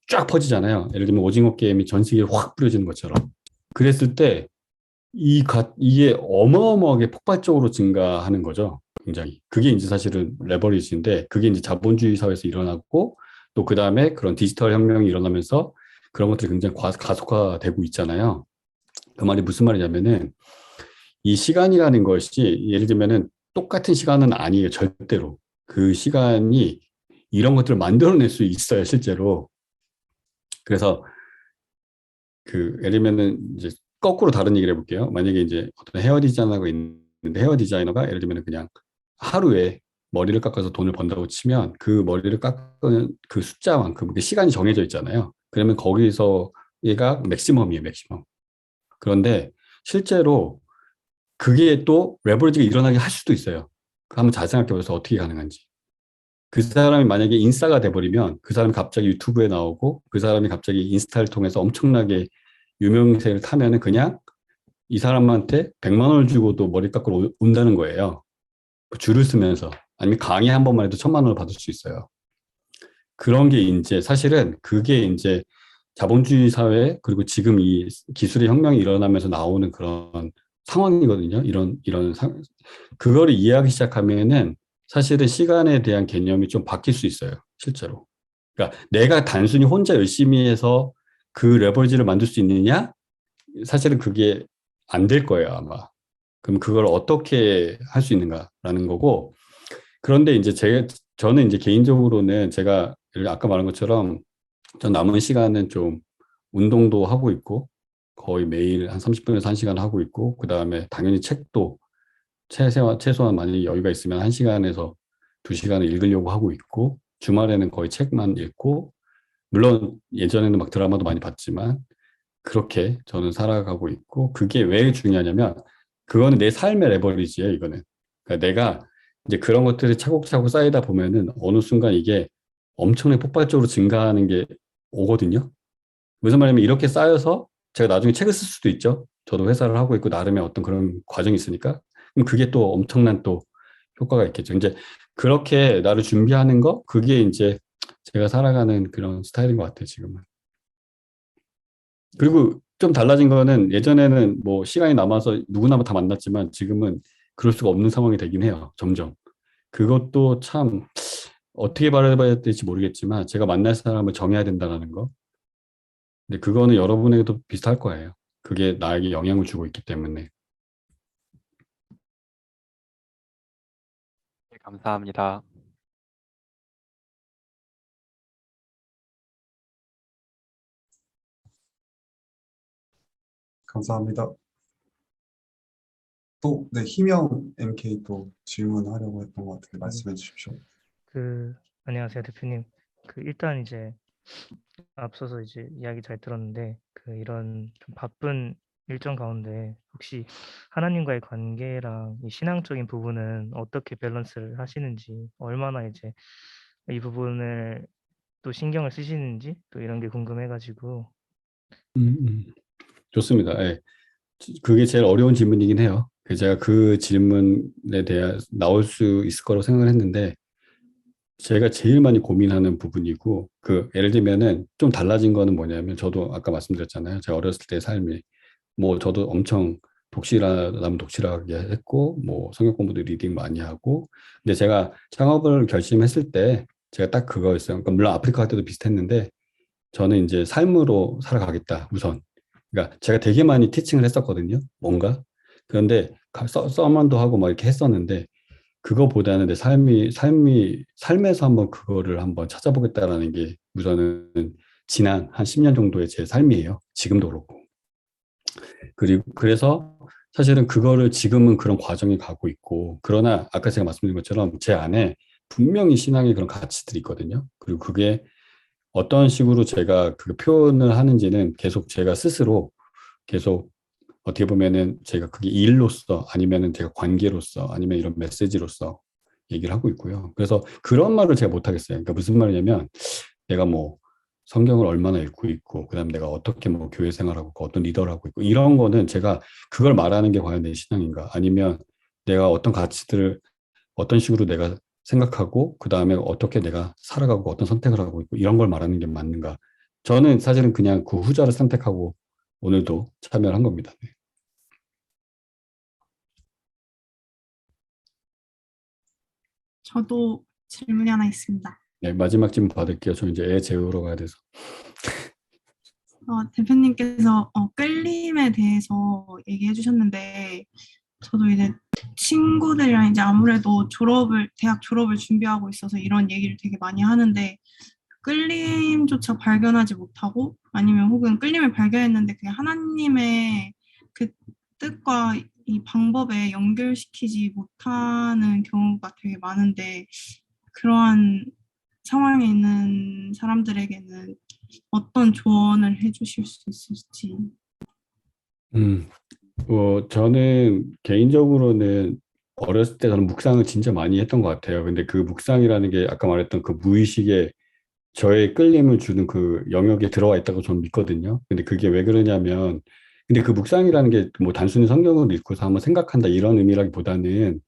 쫙 퍼지잖아요. 예를 들면 오징어 게임이 전 세계에 확 뿌려지는 것처럼. 그랬을 때 이게 어마어마하게 폭발적으로 증가하는 거죠. 굉장히. 그게 이제 사실은 레버리지인데 그게 이제 자본주의 사회에서 일어났고 또 그 다음에 그런 디지털 혁명이 일어나면서 그런 것들이 굉장히 가속화되고 있잖아요. 그 말이 무슨 말이냐면은 이 시간이라는 것이 예를 들면은 똑같은 시간은 아니에요. 절대로. 그 시간이 이런 것들을 만들어낼 수 있어요. 실제로. 그래서 예를 들면은 이제 거꾸로 다른 얘기를 해볼게요. 만약에 이제 어떤 헤어 디자이너가 있는데 헤어 디자이너가 예를 들면 그냥 하루에 머리를 깎아서 돈을 번다고 치면 그 머리를 깎는 그 숫자만큼 그 시간이 정해져 있잖아요. 그러면 거기서 얘가 맥시멈이에요, 맥시멈. 그런데 실제로 그게 또 레버리지가 일어나게 할 수도 있어요. 한번 잘 생각해 보셔서 어떻게 가능한지. 그 사람이 만약에 인싸가 돼버리면 그 사람이 갑자기 유튜브에 나오고 그 사람이 갑자기 인스타를 통해서 엄청나게 유명세를 타면은 그냥 이 사람한테 100만 원을 주고도 머리 깎으러 온다는 거예요. 줄을 쓰면서. 아니면 강의 한 번만 해도 1,000만 원을 받을 수 있어요. 그런 게 이제 사실은 그게 이제 자본주의 사회 그리고 지금 이 기술의 혁명이 일어나면서 나오는 그런 상황이거든요. 그거를 이해하기 시작하면은 사실은 시간에 대한 개념이 좀 바뀔 수 있어요. 실제로. 그러니까 내가 단순히 혼자 열심히 해서 그 레버리지를 만들 수 있느냐? 사실은 그게 안 될 거예요, 아마. 그럼 그걸 어떻게 할 수 있는가라는 거고. 그런데 이제 저는 이제 개인적으로는 제가 아까 말한 것처럼 전 남은 시간은 좀 운동도 하고 있고 거의 매일 한 30분에서 1시간 하고 있고 그 다음에 당연히 책도 최소한 만약에 여유가 있으면 1시간에서 2시간을 읽으려고 하고 있고, 주말에는 거의 책만 읽고, 물론 예전에는 막 드라마도 많이 봤지만, 그렇게 저는 살아가고 있고, 그게 왜 중요하냐면, 그거는 내 삶의 레버리지예요, 이거는. 그러니까 내가 이제 그런 것들이 차곡차곡 쌓이다 보면은 어느 순간 이게 엄청나게 폭발적으로 증가하는 게 오거든요. 무슨 말이냐면 이렇게 쌓여서 제가 나중에 책을 쓸 수도 있죠. 저도 회사를 하고 있고 나름의 어떤 그런 과정이 있으니까. 그럼 그게 또 엄청난 또 효과가 있겠죠. 이제 그렇게 나를 준비하는 거, 그게 이제 제가 살아가는 그런 스타일인 것 같아요, 지금은. 그리고 좀 달라진 거는 예전에는 뭐 시간이 남아서 누구나 다 만났지만 지금은 그럴 수가 없는 상황이 되긴 해요, 점점. 그것도 참 어떻게 바라봐야 될지 모르겠지만 제가 만날 사람을 정해야 된다는 거. 근데 그거는 여러분에게도 비슷할 거예요. 그게 나에게 영향을 주고 있기 때문에. 네, 감사합니다. 감사합니다. 또, 네, 희명 MK 또 질문하려고 했던 것 같은데 말씀해 주십시오. 안녕하세요, 대표님. 일단 이제 앞서서 이제 이야기 잘 들었는데, 이런 좀 바쁜 일정 가운데 혹시 하나님과의 관계랑 이 신앙적인 부분은 어떻게 밸런스를 하시는지, 얼마나 이제 이 부분을 또 신경을 쓰시는지 또 이런 게 궁금해가지고. 음, 음. 좋습니다. 예. 그게 제일 어려운 질문이긴 해요. 제가 그 질문에 대해 나올 수 있을 거라고 생각을 했는데, 제가 제일 많이 고민하는 부분이고, 예를 들면은 좀 달라진 거는 뭐냐면, 저도 아까 말씀드렸잖아요. 제가 어렸을 때 삶이, 뭐, 저도 엄청 독실하다면 독실하게 했고, 뭐, 성경 공부도 리딩 많이 하고, 근데 제가 창업을 결심했을 때, 제가 딱 그거였어요. 그러니까 물론 아프리카 갈 때도 비슷했는데, 저는 이제 삶으로 살아가겠다, 우선. 그러니까 제가 되게 많이 티칭을 했었거든요. 뭔가. 그런데 서먼도 하고 막 이렇게 했었는데 그거보다는 내 삶에서 한번 그거를 한번 찾아보겠다라는 게 우선은 지난 한 10년 정도의 제 삶이에요. 지금도 그렇고. 그리고 그래서 사실은 그거를 지금은 그런 과정이 가고 있고 그러나 아까 제가 말씀드린 것처럼 제 안에 분명히 신앙의 그런 가치들이 있거든요. 그리고 그게 어떤 식으로 제가 그 표현을 하는지는 계속 제가 스스로 계속 어떻게 보면은 제가 그게 일로서 아니면은 제가 관계로서 아니면 이런 메시지로서 얘기를 하고 있고요. 그래서 그런 말을 제가 못 하겠어요. 그러니까 무슨 말이냐면 내가 뭐 성경을 얼마나 읽고 있고 그다음 내가 어떻게 뭐 교회 생활하고 있고 어떤 리더를 하고 있고 이런 거는 제가 그걸 말하는 게 과연 내 신앙인가 아니면 내가 어떤 가치들을 어떤 식으로 내가 생각하고 그다음에 어떻게 내가 살아가고 어떤 선택을 하고 있고 이런 걸 말하는 게 맞는가. 저는 사실은 그냥 그 후자를 선택하고 오늘도 참여를 한 겁니다. 네. 저도 질문이 하나 있습니다. 네, 마지막 질문 받을게요. 저 이제 애 재우러 가야 돼서. 대표님께서 끌림에 대해서 얘기해 주셨는데, 저도 이제 친구들이랑 이제 아무래도 대학 졸업을 준비하고 있어서 이런 얘기를 되게 많이 하는데, 끌림조차 발견하지 못하고, 아니면 혹은 끌림을 발견했는데 그게 하나님의 그 뜻과 이 방법에 연결시키지 못하는 경우가 되게 많은데, 그러한 상황에 있는 사람들에게는 어떤 조언을 해주실 수 있을지. 저는 개인적으로는 어렸을 때 저는 묵상을 진짜 많이 했던 것 같아요. 근데 그 묵상이라는 게 아까 말했던 그 무의식에 저의 끌림을 주는 그 영역에 들어와 있다고 저는 믿거든요. 근데 그게 왜 그러냐면, 근데 그 묵상이라는 게 뭐 단순히 성경을 읽고서 한번 생각한다 이런 의미라기보다는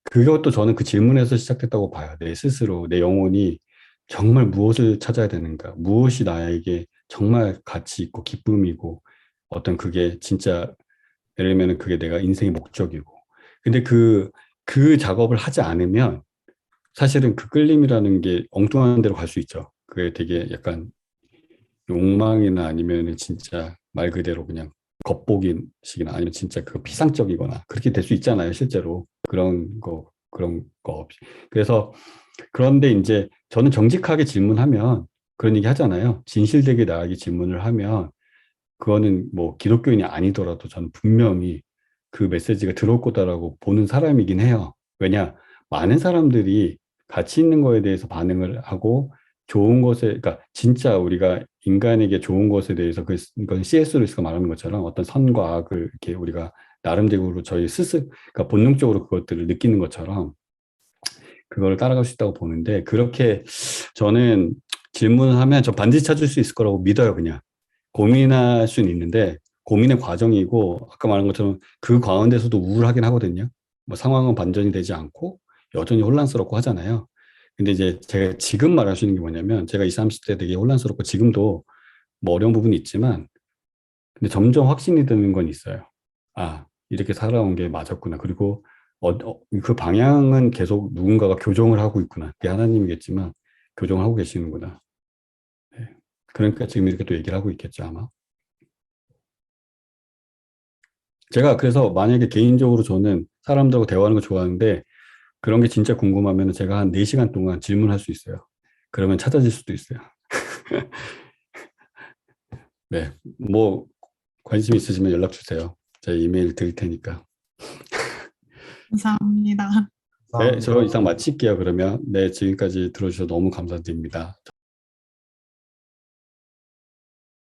그것도 저는 그 질문에서 시작됐다고 봐요. 내 스스로, 내 영혼이 정말 무엇을 찾아야 되는가? 무엇이 나에게 정말 가치 있고 기쁨이고 어떤 그게 진짜 예를 들면 그게 내가 인생의 목적이고. 근데 그 작업을 하지 않으면 사실은 그 끌림이라는 게 엉뚱한 데로 갈 수 있죠. 그게 되게 약간 욕망이나 아니면 진짜 말 그대로 그냥 겉보기식이나 아니면 진짜 그 피상적이거나 그렇게 될 수 있잖아요. 실제로. 그런 거 없이. 그래서 그런데 이제 저는 정직하게 질문하면 그런 얘기 하잖아요. 진실되게 나에게 질문을 하면 그거는 뭐 기독교인이 아니더라도 저는 분명히 그 메시지가 들어올 거다라고 보는 사람이긴 해요. 왜냐? 많은 사람들이 가치 있는 거에 대해서 반응을 하고 좋은 것에, 그러니까 진짜 우리가 인간에게 좋은 것에 대해서 이건 C.S. 루이스가 말하는 것처럼 어떤 선과 악을 이렇게 우리가 나름대로 저희 스스로, 그러니까 본능적으로 그것들을 느끼는 것처럼 그걸 따라갈 수 있다고 보는데, 그렇게 저는 질문을 하면 저 반드시 찾을 수 있을 거라고 믿어요. 그냥 고민할 수는 있는데 고민의 과정이고, 아까 말한 것처럼 그 가운데서도 우울하긴 하거든요. 뭐 상황은 반전이 되지 않고 여전히 혼란스럽고 하잖아요. 근데 이제 제가 지금 말할 수 있는 게 뭐냐면, 제가 20, 30대 되게 혼란스럽고 지금도 뭐 어려운 부분이 있지만, 근데 점점 확신이 드는 건 있어요. 아, 이렇게 살아온 게 맞았구나. 그리고 그 방향은 계속 누군가가 교정을 하고 있구나. 그게 하나님이겠지만 교정을 하고 계시는구나. 네. 그러니까 지금 이렇게 또 얘기를 하고 있겠죠, 아마. 제가 그래서 만약에 개인적으로 저는 사람들하고 대화하는 거 좋아하는데, 그런 게 진짜 궁금하면 제가 한 4시간 동안 질문할 수 있어요. 그러면 찾아질 수도 있어요. 네. 뭐 관심 있으시면 연락 주세요. 제가 이메일 드릴 테니까. 감사합니다. 네, 저 감사합니다. 이상 마칠게요, 그러면. 네, 지금까지 들어주셔서 너무 감사드립니다.